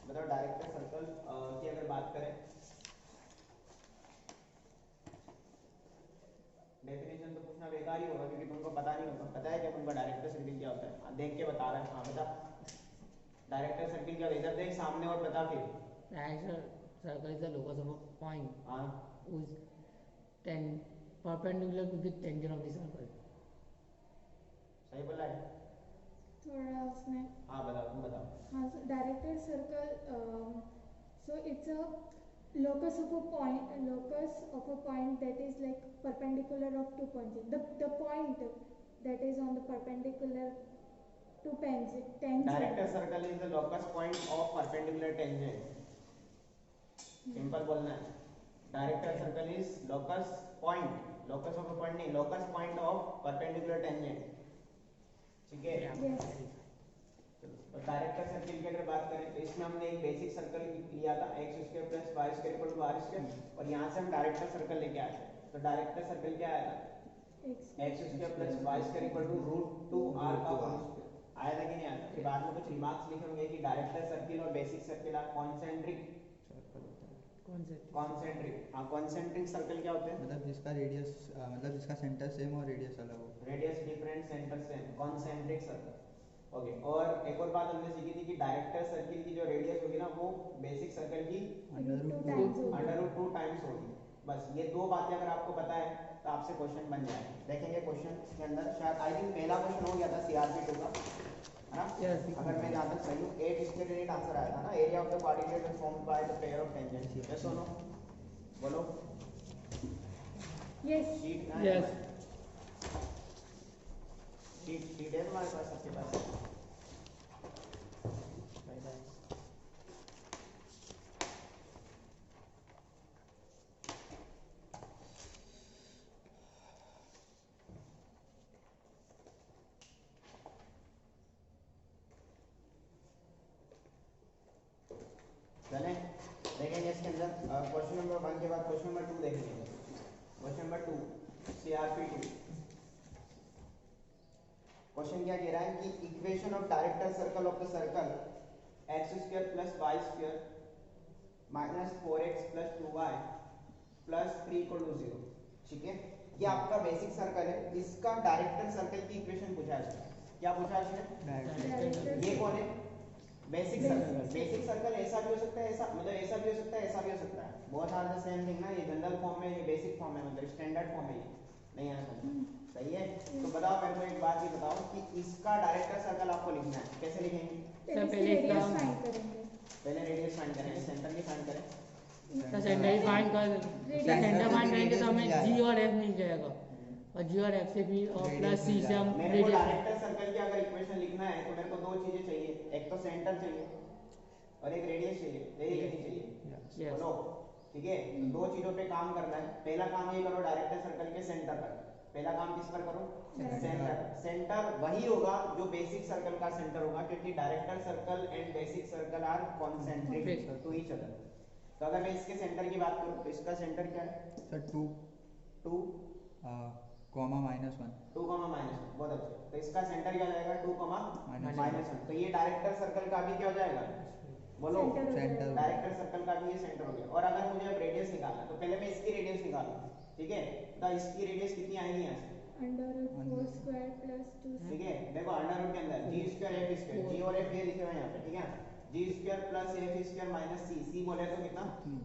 बताओ director circle की अगर बात करें, डेफिनेशन तो पूछना बेकार ही होगा क्योंकि तुमको पता नहीं होगा। पता है क्या तुमको डायरेक्टर सर्किल क्या होता है? देख के बता रहा है। हाँ बता, डायरेक्टर सर्किल क्या होता है? इधर देख सामने और बता फिर। Direction circle is the locus of a point हाँ whose ten perpendicular to the tangent of the circle. सही बोला है। थोड़ा उसमें हाँ बताओ, तुम बताओ। हाँ, directed circle, so it's a locus of a point that is like perpendicular of two points. The point that is on the perpendicular to tangent. Director circle is the locus point of perpendicular tangent. Simple बोलना है। Director circle is locus point, locus of a point नहीं, locus point of perpendicular tangent. ठीक है। Yes. तो director circle की अगर बात करें तो इसमें हमने एक बेसिक सर्कल लिया था x square plus y square equal to r square, और यहाँ से हम डायरेक्टर सर्कल लेके आए थे। तो डायरेक्टर सर्कल क्या आया था? X square plus y square equal to root two r का होल स्क्वायर। आया था कि नहीं आया था? फिर बाद में कुछ रिमार्क्स लिखे होंगे कि डायरेक्टर सर्किल और basic circle are concentric. Concentric, हाँ कॉन्सेंट्रिक सर्कल क्या होते हैं? मतलब जिसका रेडियस मतलब जिसका सेंटर सेम और रेडियस अलग हो। Radius different centre same, concentric circle. Okay, और एक और बात हमने सीखी थी कि डायरेक्टर सर्किल की जो रेडियस होगी ना वो बेसिक सर्कल की अंडर रूट 2 टाइम्स होगी। बस ये दो बातें अगर आपको पता है तो आपसे क्वेश्चन बन जाएगा। देखेंगे क्वेश्चन के अंदर, शायद आई थिंक पहला क्वेश्चन हो गया था सीआरपी 2 का, है ना? अगर मैं जहाँ तक सही हूँ 8 इसके रिलेटेड आंसर आया था ना, area of the quadrilateral formed by the pair of tangents. Yes और नो? बोलो। Yes. शीट ना Yes. शीट है तुम्हारे पास सबके पास? चलें देखेंगे इसके अंदर क्वेश्चन नंबर 1 के बाद क्वेश्चन नंबर 2 देखेंगे। Question number 2 CRP 2। क्वेश्चन क्या कह रहा है कि equation of director circle of the circle x square plus y square minus 4x plus 2y plus 3 equal to 0। ठीक है, ये आपका बेसिक सर्कल है, इसका डायरेक्टर सर्कल की इक्वेशन पूछा है। क्या पूछा है? ये कौन है? Basic circle. बेसिक सर्कल ऐसा भी हो सकता है, ऐसा मतलब ऐसा भी हो सकता है, ऐसा भी हो सकता है। बहुत आर द सेम थिंग ना, ये जनरल फॉर्म में, ये बेसिक फॉर्म में, मतलब स्टैंडर्ड फॉर्म में नहीं आना चाहिए। सही है। तो बताओ मेरे को एक बात ये बताओ कि इसका डायरेक्टर सर्कल आपको लिखना है, कैसे लिखेंगे? पहले रेडियस फाइंड करेंगे। पहले रेडियस फाइंड करेंगे, सेंटर नहीं फाइंड करें। सेंटर ही फाइंड कर, सेंटर फाइंड करेंगे तो हमें जी और एफ मिल जाएगा, और जी और एफ से भी और प्लस सी से हम मेरे को डायरेक्टर सर्कल की अगर इक्वेशन लिखना है तो मेरे को दो चीजें चाहिए, एक तो सेंटर चाहिए और एक रेडियस चाहिए। यही नहीं चाहिए? बोलो। ठीक है, तो दो चीजों पे काम करना है। पहला काम ये करो डायरेक्टर सर्कल के सेंटर पर। पहला काम किस पर करो? सेंटर। सेंटर वही होगा जो बेसिक सर्कल का सेंटर होगा, क्योंकि director circle and basic circle are concentric to each other. तो अगर मैं इसके सेंटर की बात करूं तो इसका सेंटर क्या है? Sir 2 comma -1। 2 कॉमा -1, बहुत अच्छे। तो इसका सेंटर क्या हो जाएगा? 2 कॉमा -1। तो ये डायरेक्टर सर्कल का भी क्या हो जाएगा? बोलो। सेंटर। डायरेक्टर सर्कल का भी ये सेंटर हो गया। और अगर मुझे अब रेडियस निकालना है तो पहले मैं इसकी रेडियस निकालूं। ठीक है, तो इसकी रेडियस कितनी आएगी यहाँ से? Under root 4 square plus 2। ठीक है, देखो अंडर रूट के अंदर g square f square, g और एफ ये लिखे हुए हैं यहाँ पे। ठीक है, g square plus f square minus c, c बोले तो कितना? 3।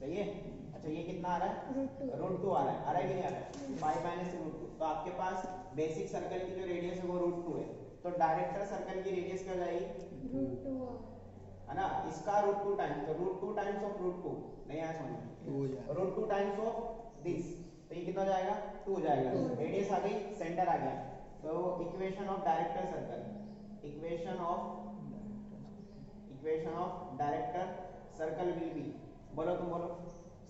सही है। अच्छा ये कितना आ रहा है? रूट 2 आ रहा है। आ रहा है कि नहीं आ रहा है? Pi minus root 2। तो आपके पास बेसिक सर्कल की जो रेडियस है वो रूट 2 है, तो डायरेक्टर सर्कल की रेडियस क्या हो जाएगी? रूट 2 है ना? इसका रूट 2 टाइम्स, तो रूट 2 टाइम्स ऑफ रूट 2 नहीं आया समझ? रूट 2 टाइम्स ऑफ दिस, तो ये कितना हो जाएगा? 2 हो जाएगा। रेडियस आ गई, सेंटर आ गया। तो equation of director circle, equation of director circle will be, बोलो तुम बोलो।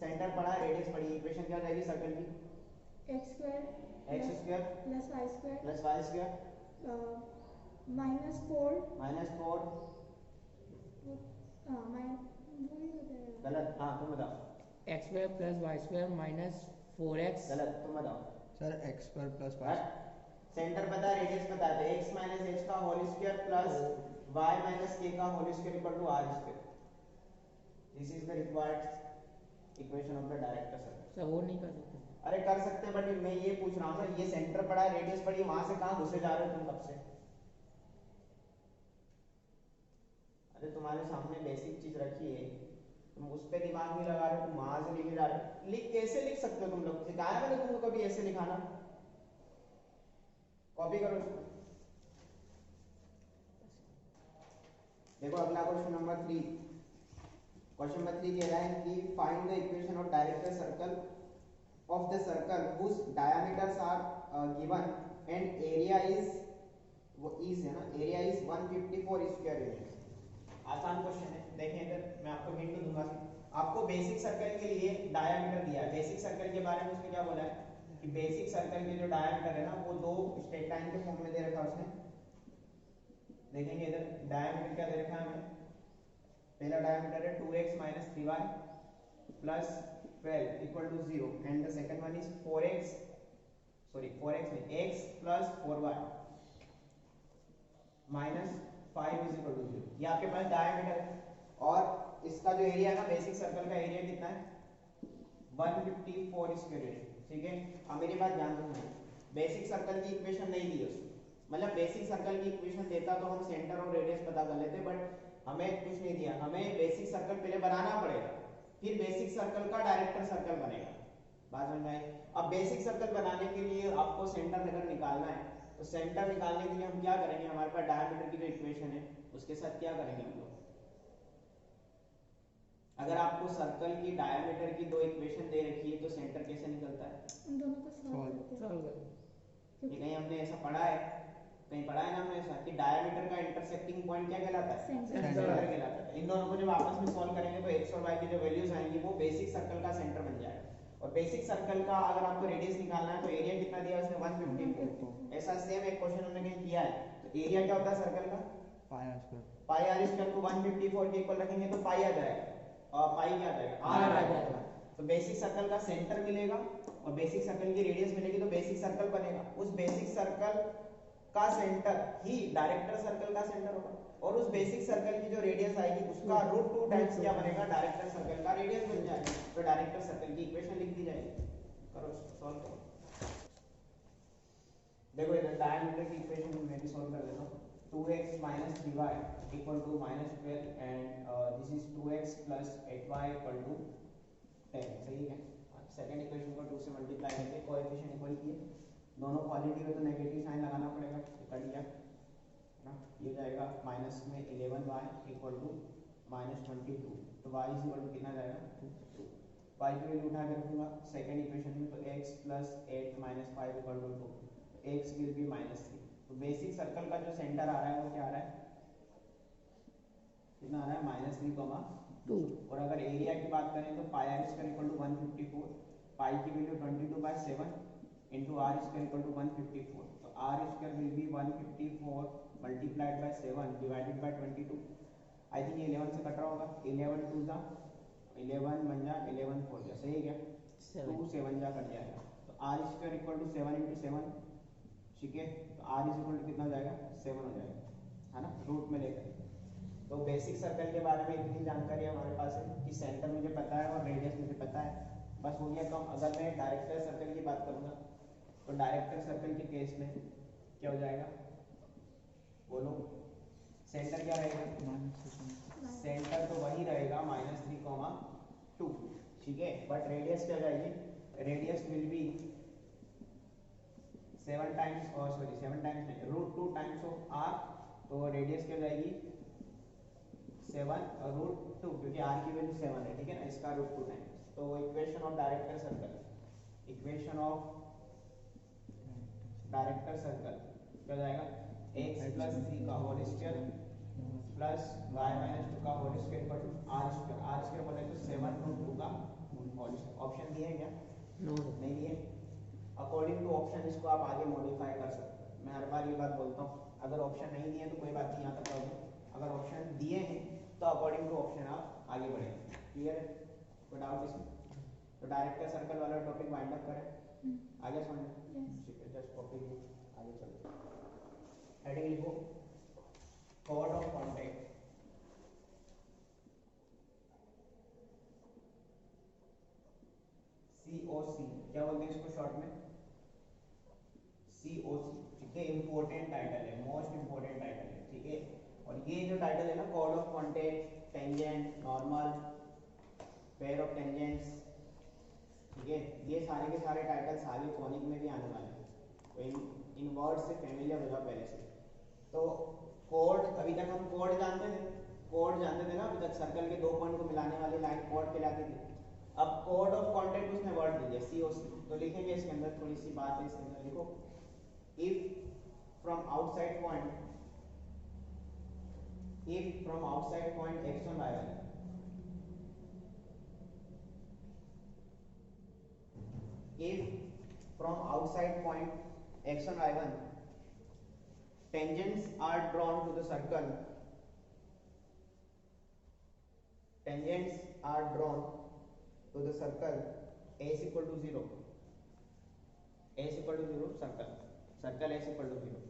सेंटर पढ़ा, रेडियस पढ़ी, इक्वेशन क्या हो जाएगी सर्कल की? X square plus y square -4 गलत। हाँ तुम बताओ। X square plus y square minus 4x। गलत, तुम बताओ। Sir x square plus y। Centre पता है, रेडियस पता है, x माइनस h का whole square plus y minus k का whole square equal to r square. This is the required equation of the director circle. Sir वो नहीं कर सकते। अरे कर सकते हैं, बट मैं ये पूछ रहा हूँ ना, ये सेंटर पड़ा है, रेडियस पड़ी, वहां से कहाँ घुसे जा रहे हो तुम कब से? अरे तुम्हारे सामने बेसिक चीज रखी है, तुम उस पे दिमाग नहीं लगा रहे हो, तुम वहां से लेके जा रहे हो। कैसे लिख सकते हो तुम लोग? सिखाया मैंने तुमको कभी ऐसे लिखाना? कॉपी करो इसको। देखो अगला क्वेश्चन नंबर 3। क्वेश्चन नंबर 3 कह रहा है कि find the equation of director circle of the circle whose diameters are given and area is है ना, area is 154 square unit। आसान क्वेश्चन है, देखें इधर मैं आपको हिंट दूंगा। आपको बेसिक सर्कल के लिए डायमीटर दिया है। बेसिक सर्कल के बारे में उसने क्या बोला है कि बेसिक सर्कल के जो डायमीटर है ना वो दो स्ट्रेट लाइन के फॉर्म में दे रखा है उसने। देखेंगे इधर डायमीटर क्या दे रखा है हमें। पहला डायमीटर है 2x - 3y plus 12 equal to 0 and the second one is 4x नहीं, x plus 4y minus 5 is equal to 0। ये आपके पास डायमीटर है और इसका जो एरिया है ना, बेसिक सर्कल का एरिया कितना है 154 स्क्वायर यूनिट। ठीक है, अब मेरी बात ध्यान रखना, बेसिक सर्कल की इक्वेशन नहीं दी उसने। मतलब बेसिक सर्कल की इक्वेशन देता तो हम सेंटर और रेडियस पता कर लेते, बट हमें कुछ नहीं दिया। हमें बेसिक सर्कल पहले बनाना पड़ेगा, फिर बेसिक सर्कल का डायरेक्टर सर्कल बनेगा। बात समझ में आई? अब बेसिक सर्कल बनाने के लिए आपको सेंटर अगर निकालना है तो सेंटर निकालने के लिए हम क्या करेंगे, हमारे पास डायमीटर की जो इक्वेशन है उसके साथ क्या करेंगे हम लोग। अगर आपको सर्कल की डायमीटर की दो इक्वेशन दे रखी है तो सेंटर कैसे निकलता है? उन दोनों को सॉल्व करते हैं। ये कहीं हमने ऐसा पढ़ा है, कहीं पढ़ा है ना हमने ऐसा कि डायमीटर का इंटरसेक्टिंग पॉइंट क्या कहलाता है? सेंटर कहलाता है। इन दोनों को जब आपस में सॉल्व करेंगे तो x और y की जो वैल्यूज आएंगी वो बेसिक सर्कल का सेंटर बन जाएगा। और बेसिक सर्कल का अगर आपको रेडियस निकालना है तो एरिया कितना दिया उसने 154। ऐसा सेम एक क्वेश्चन हमने कहीं किया है। तो एरिया क्या होता है सर्कल का? पाई आर स्क्वायर को 154 के इक्वल रखेंगे तो पाई आ जाएगा और पाई क्या आ जाएगा? आर आ जाएगा। तो बेसिक सर्कल का सेंटर मिलेगा और बेसिक सर्कल की रेडियस मिलेगी तो बेसिक सर्कल बनेगा। उस बेसिक सर्कल का सेंटर ही डायरेक्टर सर्कल का सेंटर होगा और उस बेसिक सर्कल की जो रेडियस आएगी उसका √2 टाइम्स क्या बनेगा? डायरेक्टर सर्कल का रेडियस बन जाएगा। तो डायरेक्टर सर्कल की इक्वेशन लिख दी जाएगी। करो सॉल्व करो। देखो इधर डायमीटर की इक्वेशन मैं भी सॉल्व कर देता हूं। 2x - 3y equal to -12 and this is 2x plus 8y equal to 10। सही है। सेकंड इक्वेशन को 2 से मल्टीप्लाई करके कोएफिशिएंट इक्वल किए, दोनों पॉजिटिव है तो नेगेटिव साइन लगाना पड़ेगा। कर दिया ना, ये जाएगा माइनस में 11y equal to -22। तो y इज इक्वल टू कितना जाएगा? 2। y की वैल्यू उठा के रखूंगा सेकंड इक्वेशन में, तो x plus 8 - 5 equal to 2। x will be -3। तो बेसिक सर्कल का जो सेंटर आ रहा है वो क्या आ रहा है? कितना आ रहा है? -3, 2। और अगर एरिया की बात करें तो pi r square equal to 154, pi की value 22/7 into r square equal to 154। तो r square will be 154 multiplied by 7 divided by 22। I think 11 से कट रहा होगा। 11 2 जा 11 बन जा 11 4 जा, सही है क्या? 2 7 जा कट जाएगा। तो r square equal to 7 into 7, ठीक है। तो आर इज इक्वल टू कितना हो जाएगा? 7 हो जाएगा, है ना, रूट में लेकर। तो बेसिक सर्कल के बारे में इतनी जानकारी हमारे पास है कि सेंटर मुझे पता है और रेडियस मुझे पता है, बस हो गया कम। अगर मैं डायरेक्टर सर्कल की बात करूंगा तो डायरेक्टर सर्कल के केस में क्या हो जाएगा बोलो? सेंटर क्या रहेगा? सेंटर तो वही रहेगा -3, 2, ठीक है। बट रेडियस क्या जाएगी? रेडियस विल बी 7 टाइम्स, और सॉरी 7 टाइम्स नहीं, √2 टाइम्स ऑफ r। तो रेडियस क्या जाएगी? 7 और √2, क्योंकि r की वैल्यू 7 है, ठीक है ना, इसका √2 टाइम्स। तो equation of director circle, equation of director circle क्या जाएगा? x plus 3 का whole square plus y minus 2 का whole square equal to r square. r square बोले तो 7√2 का होल स्क्वायर। ऑप्शन दिए हैं क्या? नहीं दिए। अकॉर्डिंग टू ऑप्शन इसको आप आगे मॉडिफाई कर सकते हो। मैं हर बार ये बात बोलता हूँ, अगर ऑप्शन नहीं दिए तो कोई बात नहीं, यहाँ तक पढ़ो। अगर ऑप्शन दिए हैं तो अकॉर्डिंग टू ऑप्शन आप आगे बढ़ेंगे। क्लियर है? कोई डाउट इसमें? तो डायरेक्टर सर्कल वाला टॉपिक वाइंड अप करें, आगे समझ? ठीक है, जस्ट कॉपी आगे चलते हैं। हेडिंग लिखो, कोड ऑफ कॉन्टैक्ट। टाइटल है ना, chord of contact, tangent, normal, pair of tangents, ठीक है, ये सारे के सारे टाइटल्स आगे कॉनिक में भी आने वाले हैं, तो इन वर्ड से फेमिलियर हो जाओ पहले से। तो कॉर्ड, अभी तक हम कॉर्ड जानते थे, कॉर्ड जानते थे ना अभी तक, सर्कल के दो पॉइंट को मिलाने वाली लाइन कॉर्ड कहलाती थी। अब कॉर्ड ऑफ कॉन्टैक्ट उसने वर्ड दे दिया COC, तो लिखेंगे इसके अंदर, थोड़ी सी बात है इसके अंदर, देखो, if from outside point, if from outside point x1 y1, if from outside point x1 y1 tangents are drawn to the circle, tangents are drawn to the circle a is equal to 0, a is equal to 0, circle a is equal to 0,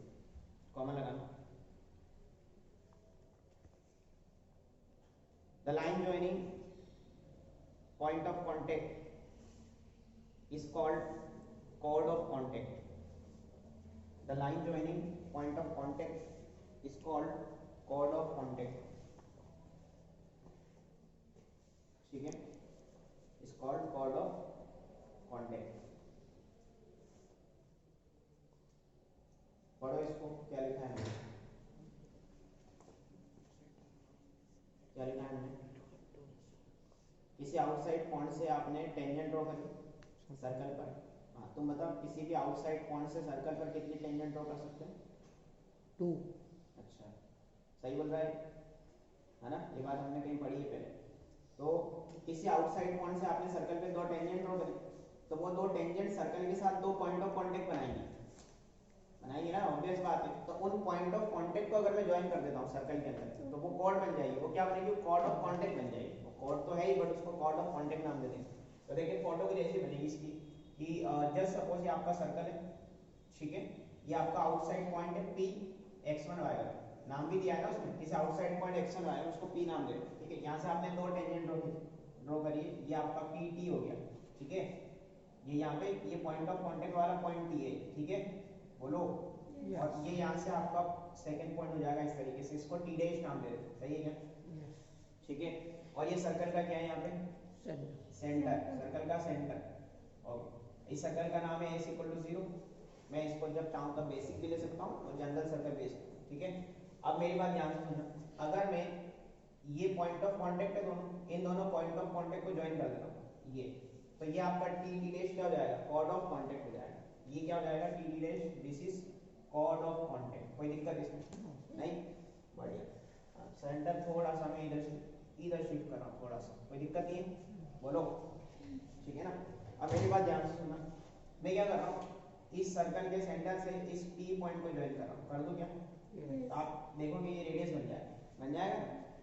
common लगाना। The line joining point of contact is called chord of contact. The line joining point of contact is called chord of contact. ठीक है, is called chord of contact. पढ़ो इसको, क्या लिखा है, क्या लिखा है मैंने, किसी आउटसाइड पॉइंट से आपने टेंजेंट ड्रॉ करी सर्कल पर, हाँ तुम बताओ किसी भी आउटसाइड पॉइंट से सर्कल पर कितनी टेंजेंट ड्रॉ कर सकते हैं? 2। अच्छा, सही बोल रहा है ना, ये बात हमने कहीं पढ़ी है पहले। तो किसी आउटसाइड पॉइंट से आपने सर्कल पे दो टेंजेंट ड्रॉ करी, तो वो दो टेंजेंट सर्कल के साथ दो पॉइंट ऑफ कांटेक्ट बनाएंगे ना, ऑब्वियस बात है। तो उन पॉइंट ऑफ कांटेक्ट को अगर मैं ज्वाइन कर देता हूँ सर्कल के अंदर, तो वो कॉर्ड बन जाएगी, वो क्या बनेगी, कॉर्ड ऑफ कांटेक्ट बन जाएगी। वो कॉर्ड तो है ही, बट उसको कॉर्ड ऑफ कांटेक्ट नाम दे देंगे। तो देखिए फोटो की जैसी बनेगी इसकी, कि जस्ट सपोज ये आपका सर्कल है, ठीक है, ये आपका आउटसाइड पॉइंट है P x1 y1, नाम भी दिया है ना उसमें, किसी आउटसाइड पॉइंट x1 y1 उसको P नाम दे दो, ठीक है। यहाँ से आपने दो टेंजेंट ड्रॉ करिए, ये आपका PT हो गया, ठीक है, ये यहाँ पे ये पॉइंट ऑफ कांटेक्ट वाला पॉइंट T है, ठीक है, बोलो। और ये यहाँ से आपका सेकंड पॉइंट हो जाएगा इस तरीके से, इसको T डैश नाम दे दो, सही है क्या, ठीक है। और ये सर्कल का क्या है यहाँ पे, सेंटर, सर्कल का सेंटर, ओके। इस सर्कल का नाम है S इक्वल टू 0, मैं इसको जब चाहूँ तब बेसिक भी ले सकता हूँ और जनरल सर्कल भी, ठीक है। अब मेरी बात ध्यान से सुनना, अगर मैं ये पॉइंट ऑफ कांटेक्ट है दोनों, इन दोनों पॉइंट ऑफ कांटेक्ट को ज्वाइन कर देता हूँ ये, तो ये आपका T डैश क्या हो जाएगा, कॉर्ड ऑफ कांटेक्ट हो जाएगा। ये क्या हो जाएगा, T dash, this is chord of contact. कोई दिक्कत इसमें नहीं, बढ़िया। सेंटर थोड़ा सा मैं इधर शिफ्ट कर रहा हूँ थोड़ा सा, कोई दिक्कत नहीं है, बोलो, ठीक है ना। अब मेरी बात ध्यान से सुनना, मैं क्या कर रहा हूँ, इस सर्कल के सेंटर से इस P पॉइंट को ज्वाइन कर रहा हूँ, कर दूं क्या? तो आप देखोगे ये रेडियस बन जाएगा।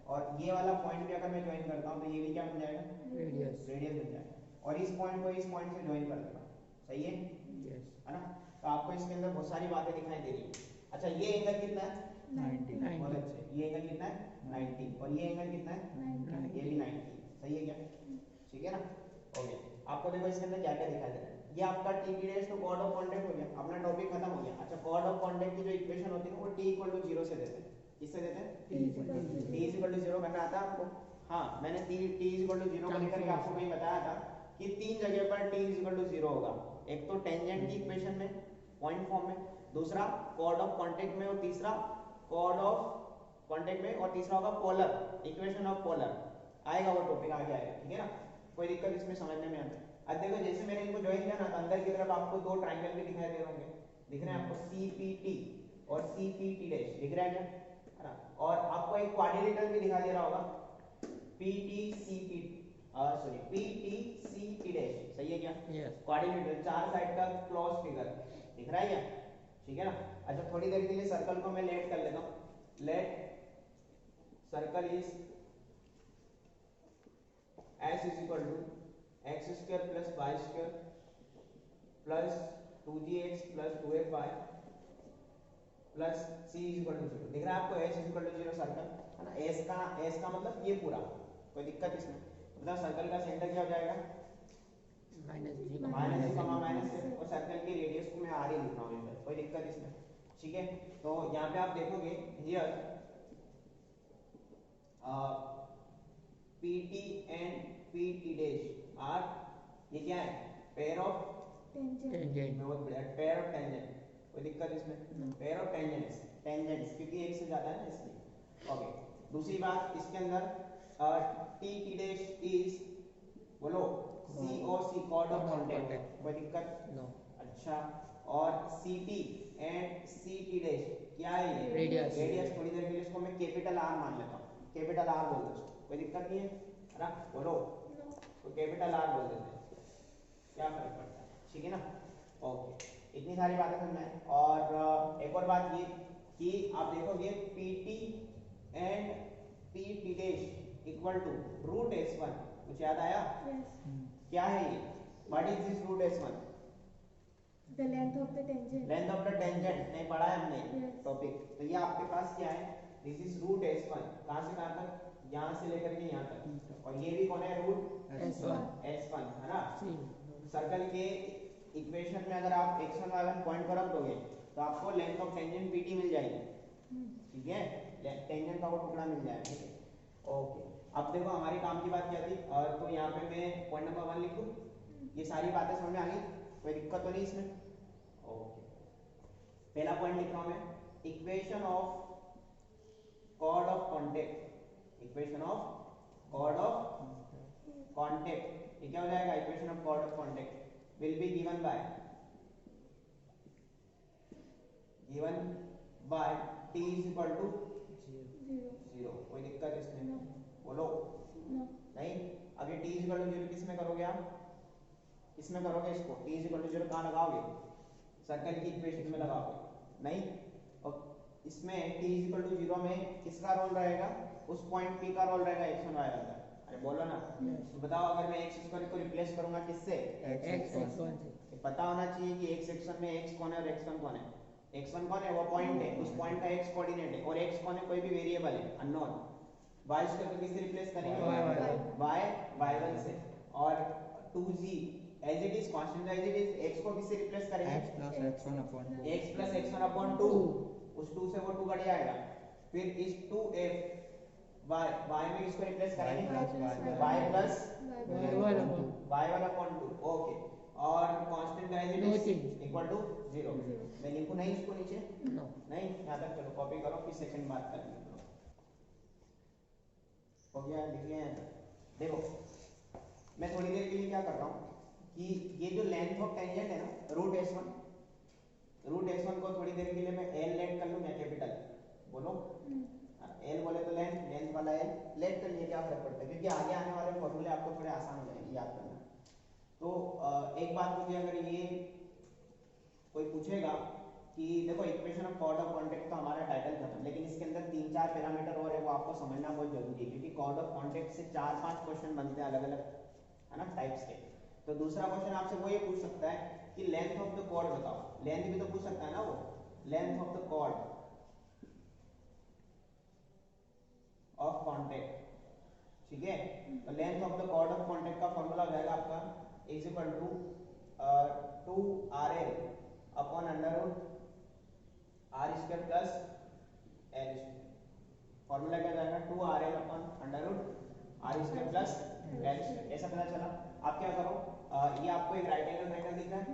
और ये वाला पॉइंट भी अगर मैं ज्वाइन करता हूँ तो ये भी क्या बन जाएगा, रेडियस बन जाएगा। और इस पॉइंट को इस पॉइंट से ज्वाइन कर देता हूँ, सही है, है ना। तो आपको इसके अंदर बहुत सारी बातें दिखाई दे रही है। अच्छा, ये एंगल कितना है, 90। बहुत अच्छे, ये एंगल कितना है, 90, और ये एंगल कितना है, ये भी 90, सही है क्या, ठीक है ना, ओके। आपको देखो इसके अंदर क्या क्या दिखाई दे रहा है, ये आपका T डैश तो कॉर्ड ऑफ कांटेक्ट हो गया, अपना टॉपिक खत्म हो गया। अच्छा, कॉर्ड ऑफ कांटेक्ट की जो इक्वेशन होती है वो T इक्वल टू 0 से देते हैं, किससे देते हैं, T इक्वल टू 0 करना आता है आपको, हाँ मैंने T इक्वल टू 0 को लेकर के आपको कहीं बताया था कि तीन जगह पर T इक्वल टू 0 होगा, एक तो टेंजेंट की इक्वेशन में पॉइंट फॉर्म में, दूसरा कॉर्ड ऑफ कांटेक्ट में, और तीसरा कॉर्ड ऑफ कांटेक्ट में, और तीसरा होगा पोलर, इक्वेशन ऑफ पोलर, आएगा वो टॉपिक आगे आएगा, ठीक है ना। कोई दिक्कत इसमें समझने में आता है। अब देखो जैसे मैंने इनको ज्वाइन किया ना, तो अंदर की तरफ आपको दो ट्रायंगल भी दिखाई दे रहे होंगे, दिख रहे हैं आपको, CPT और CPT डैश दिख रहा है क्या, है ना। और आपको एक क्वाड्रिलेटरल भी दिखाई दे रहा होगा, PTCP डैश, सही है क्या, क्वाड्रिलेटरल, चार साइड का क्लोज फिगर दिख रहा है क्या, ठीक है ना। अच्छा, थोड़ी देर के लिए सर्कल को मैं लेट कर लेता हूँ, let circle is S is equal to x square plus y square plus 2gx plus 2fy plus c is equal to 0, दिख रहा है आपको, h is equal to 0 circle, है ना। s का मतलब ये पूरा, कोई दिक्कत इसमें, मतलब सर्कल का सेंटर क्या हो जाएगा, -g, और सर्कल की रेडियस को मैं r ही लिख रहा हूँ इधर, कोई दिक्कत इसमें, ठीक है। तो यहाँ पे आप देखोगे here PT and PT dash are, ये क्या है, पेयर ऑफ टेंजेंट टेंजेंट बहुत बढ़िया, पेयर ऑफ टेंजेंट, कोई दिक्कत इसमें, पेयर ऑफ टेंजेंट्स, टेंजेंट्स क्योंकि एक से ज्यादा है ना इसलिए। ओके, दूसरी बात इसके अंदर TT dash is, बोलो, COC कॉर्ड ऑफ कांटेक्ट, कोई दिक्कत? नो। अच्छा, और CT एंड CT डैश क्या है ये? रेडियस। रेडियस। थोड़ी देर के लिए इसको मैं कैपिटल R मान लेता हूँ, कैपिटल R बोल दो, कोई दिक्कत नहीं है ना, बोलो, तो कैपिटल R बोल देते हैं, क्या फर्क पड़ता है, ठीक है ना। ओके, इतनी सारी बातें समझ में आई। और एक और बात ये कि आप देखोगे PT and PT dash equal to root S1, कुछ याद आया? यस क्या है ये? What is this root S1? The length of the tangent length of the tangent नहीं पढ़ा है हमने Yes. टॉपिक। तो ये आपके पास क्या है? दिस इज रूट S1, कहां से कहां तक? यहां से लेकर के यहां तक, और ये भी कौन है? रूट S1 S1 है ना। सी सर्कल के इक्वेशन में अगर आप x1 y1 पॉइंट को रख दोगे तो आपको लेंथ ऑफ टेंजेंट PT मिल जाएगी, ठीक है, टेंजेंट का वो टुकड़ा मिल जाएगा, ठीक है। ओके, अब देखो हमारी काम की बात क्या थी, तो यहाँ पे मैं पॉइंट नंबर 1 लिख दूं, ये सारी बातें समझ में आ गई, कोई दिक्कत तो नहीं इसमें? ओके, पहला पॉइंट लिख रहा हूं मैं, equation of chord of contact, equation of chord of contact, ये क्या हो जाएगा? Equation of chord of contact will be given by t is equal to 0, कोई दिक्कत इसमें? No. बोलो, नो नहीं। अब ये t is equal to 0 किस में करोगे आप? किस में करोगे इसको? t is equal to 0 कहाँ लगाओगे? सर्कल की इक्वेशन में लगाओगे, नहीं। और इसमें t is equal to 0 में किसका रोल रहेगा? उस पॉइंट P का रोल रहेगा x1 y1 का। अरे बोलो ना, तो बताओ, अगर मैं x स्क्वायर को रिप्लेस करूंगा किससे? X1 से ये पता होना चाहिए कि x सेक्शन में x कौन है और x1 कौन है। x1 कौन है? वो पॉइंट है, उस पॉइंट का x कोऑर्डिनेट है, और x कौन है? कोई भी वेरिएबल है, अननोन। y स्क्वायर को किससे रिप्लेस करेंगे? y y1 से, और 2g as it is constant as it is, x को किससे रिप्लेस करेंगे? x plus x1 upon 2. x plus x1 upon 2, उस 2 से वो 2 कट जाएगा, फिर इस 2f y में इसको रिप्लेस करेंगे, y plus y1 upon 2, okay, और constant as it is equal to 0। मैं लिखूं नहीं इसको नीचे? नो नहीं, यहाँ तक चलो कॉपी करो, फिर सेकंड बात करेंगे। हो गया, लिखिए यहाँ तक। देखो मैं थोड़ी देर के लिए क्या कर रहा हूँ कि ये जो लेंथ ऑफ टेंजेंट है ना, रूट S1 को थोड़ी देर के लिए मैं L लेट कर लूँ या कैपिटल, बोलो। L बोले तो लेंथ वाला L लेट कर लिए, क्या फर्क पड़ता है, क्योंकि आगे आने वाले फॉर्मूले आपको थोड़े आसान हो जाएंगे याद करना। तो एक बात मुझे अगर ये कोई पूछेगा कि देखो equation of chord of contact तो हमारा टाइटल खत्म, लेकिन इसके अंदर 3-4 पैरामीटर और है, वो आपको समझना बहुत जरूरी है, क्योंकि कॉर्ड ऑफ कांटेक्ट से 4-5 क्वेश्चन बनते हैं अलग अलग, है ना, टाइप्स के। तो दूसरा क्वेश्चन आपसे वो ये पूछ सकता है कि लेंथ ऑफ द कॉर्ड बताओ, लेंथ भी तो पूछ सकता है ना वो, length of the chord of contact, ठीक है। तो length of the chord of contact का फॉर्मूला हो जाएगा आपका is equal to 2RL upon under root R square plus L square. Formula क्या जाएगा? 2RL upon under root R square plus L square. ऐसा पता चला। आप क्या करो, ये आपको एक राइट एंगल ट्रायंगल दिख रहा है,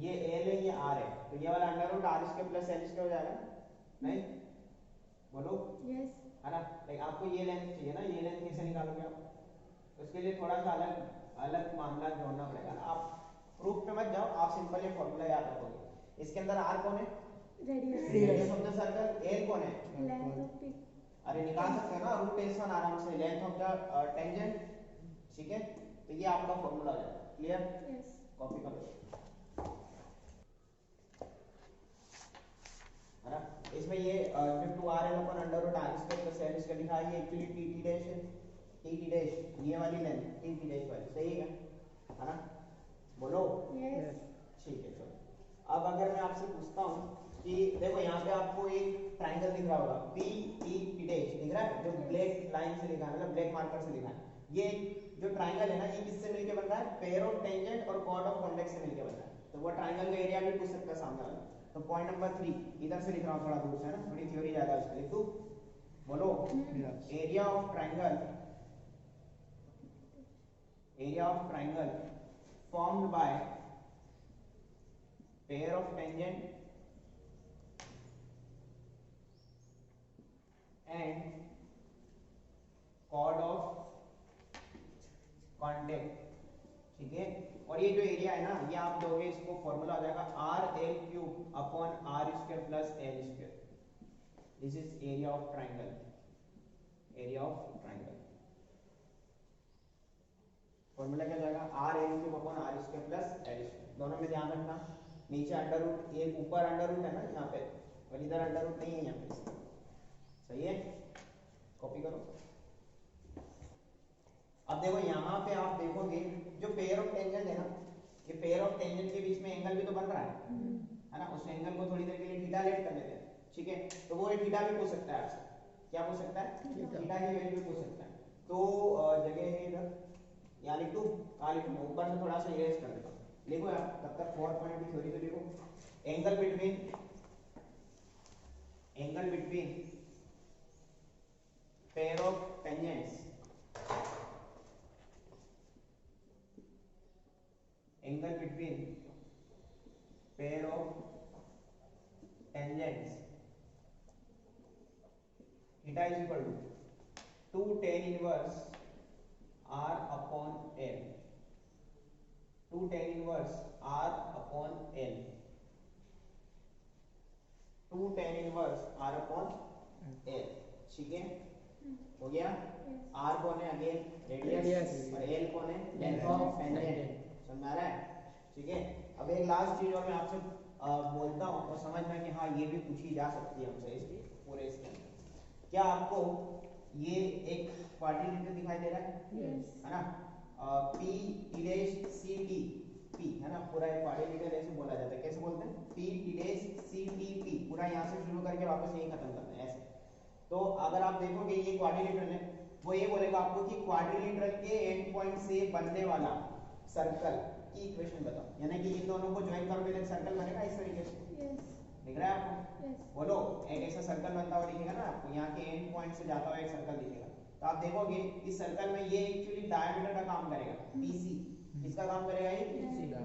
ये L है, ये R है, तो ये वाला under root R square plus L square हो जाएगा, नहीं? बोलो, यस है ना। लाइक आपको ये लेंथ चाहिए ना, ये लेंथ कैसे निकालोगे आप? तो उसके लिए थोड़ा सा अलग मामला जोड़ना पड़ेगा ना। आप प्रूफ पे मत जाओ, आप सिंपल ये फॉर्मूला याद रखोगे। इसके अंदर R कौन है? Radius of the circle. L कौन है? लेंथ ऑफ पी अरे निकाल सकते हो ना, रूट S1 आराम से, लेंथ ऑफ द टेंजेंट, ठीक है। तो ये आपका फॉर्मूला हो जाएगा, क्लियर? यस कॉपी करो, है ना। इसमें ये जो 2RL upon under root R square plus L square लिखा है, ये एक्चुअली TT डैश है, TT डैश ये वाली लेंथ TT डैश वाली, सही है ना? बोलो, यस ठीक है। चलो अब अगर मैं आपसे पूछता हूँ कि देखो यहाँ पे आपको एक ट्रायंगल दिख रहा होगा, PET डैश दिख रहा है, जो ब्लैक लाइन से लिखा है, मतलब ब्लैक मार्कर से लिखा है। ये जो ट्रायंगल है ना, ये किससे मिलके बन रहा है? पेयर ऑफ टेंजेंट और कॉर्ड ऑफ कांटेक्ट से मिलके बन रहा है। तो वो ट्रायंगल का एरिया भी पूछ सकता है सामने वाला। तो पॉइंट नंबर 3 इधर से लिख रहा हूँ, थोड़ा दूर से, है ना, थोड़ी थ्योरी ज्यादा है उसकी, लिख दूं? बोलो, area of triangle area of triangle formed by pair of tangent and chord of contact, ठीक है। और ये जो एरिया है ना, ये आप दोगे इसको फॉर्मूला आ जाएगा r l cube upon r square plus l square. This is area of triangle, area of triangle. Formula क्या जाएगा r l cube upon r square plus l square. दोनों में ध्यान रखना, नीचे अंडर रूट, एक ऊपर अंडर रूट है ना यहाँ पे, और इधर अंडर रूट नहीं है यहाँ पे, सही है। कॉपी करो। अब देखो यहाँ पे आप देखोगे जो पेयर ऑफ टेंजेंट है ना, ये पेयर ऑफ टेंजेंट के बीच में एंगल भी तो बन रहा है ना। उस एंगल को थोड़ी देर के लिए थीटा लेट कर लेते हैं, ठीक है। तो वो थीटा भी पूछ सकता है आपसे, क्या पूछ सकता है, थीटा की वैल्यू पूछ सकता है। तो जगह है इधर, यहाँ लिख दूं, कहाँ लिखूं, ऊपर से थोड़ा सा इरेज कर देता हूँ। लिखो यार, तब तक 4 पॉइंट की थ्योरी तो लिखो। Angle between pair of tangents, angle between pair of tangents theta is equal to 2 tan inverse r upon l, 2 tan inverse r upon l, 2 tan inverse r upon l, ठीक है। हो गया। r कौन है, again radius, और l कौन है, length of tangent. समझ आ रहा है, ठीक है। अब एक लास्ट चीज और मैं आपसे बोलता हूँ और समझना कि हाँ ये भी पूछी जा सकती है हमसे इसकी पूरे इसके अंदर। क्या आपको ये एक क्वाड्रिलेटरल दिखाई दे रहा है, है ना, P टिडेस सी टी P, है ना, पूरा एक क्वाड्रिलेटरल ऐसे बोला जाता है। कैसे बोलते हैं, P टिडेस सी टी P, पूरा यहाँ से शुरू करके वापस यहीं खत्म करना है ऐसे। तो अगर आप देखोगे ये क्वाड्रिलेटरल है, वो ये बोलेगा आपको कि क्वाड्रिलेटरल के एंड पॉइंट से बनने वाला सर्कल की इक्वेशन बताओ, यानी कि इन दोनों को ज्वाइन करोगे तो सर्कल बनेगा इस तरीके से। दिख रहा है आपको? बोलो, एक ऐसा सर्कल बनता हुआ दिखेगा ना आपको, यहाँ के एंड पॉइंट से जाता हुआ एक सर्कल दिखेगा। तो आप देखोगे इस सर्कल में ये एक्चुअली डायमीटर का काम करेगा, BC। किसका काम करेगा, ये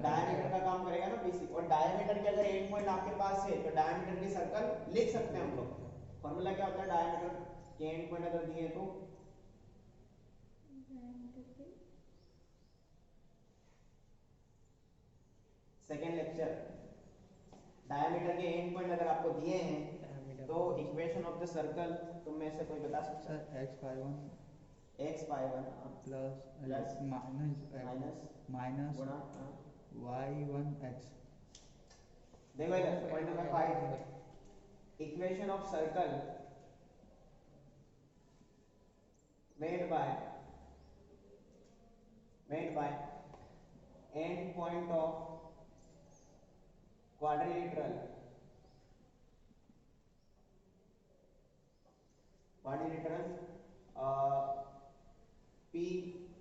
डायमीटर का काम करेगा ना, BC। और डायमीटर के अगर एंड पॉइंट आपके पास है तो डायमीटर के सर्कल लिख सकते हैं हम लोग। फॉर्मूला क्या होता है डायमीटर के एंड पॉइंट अगर दिए तो, सेकेंड लेक्चर, डायमीटर के एंड पॉइंट अगर आपको दिए हैं तो इक्वेशन ऑफ द सर्कल तुम में से कोई बता सकता है? x पाई 1 प्लस माइनस गुणा y1x। देखो इधर point number 5, equation of circle made by end point of quadrilateral P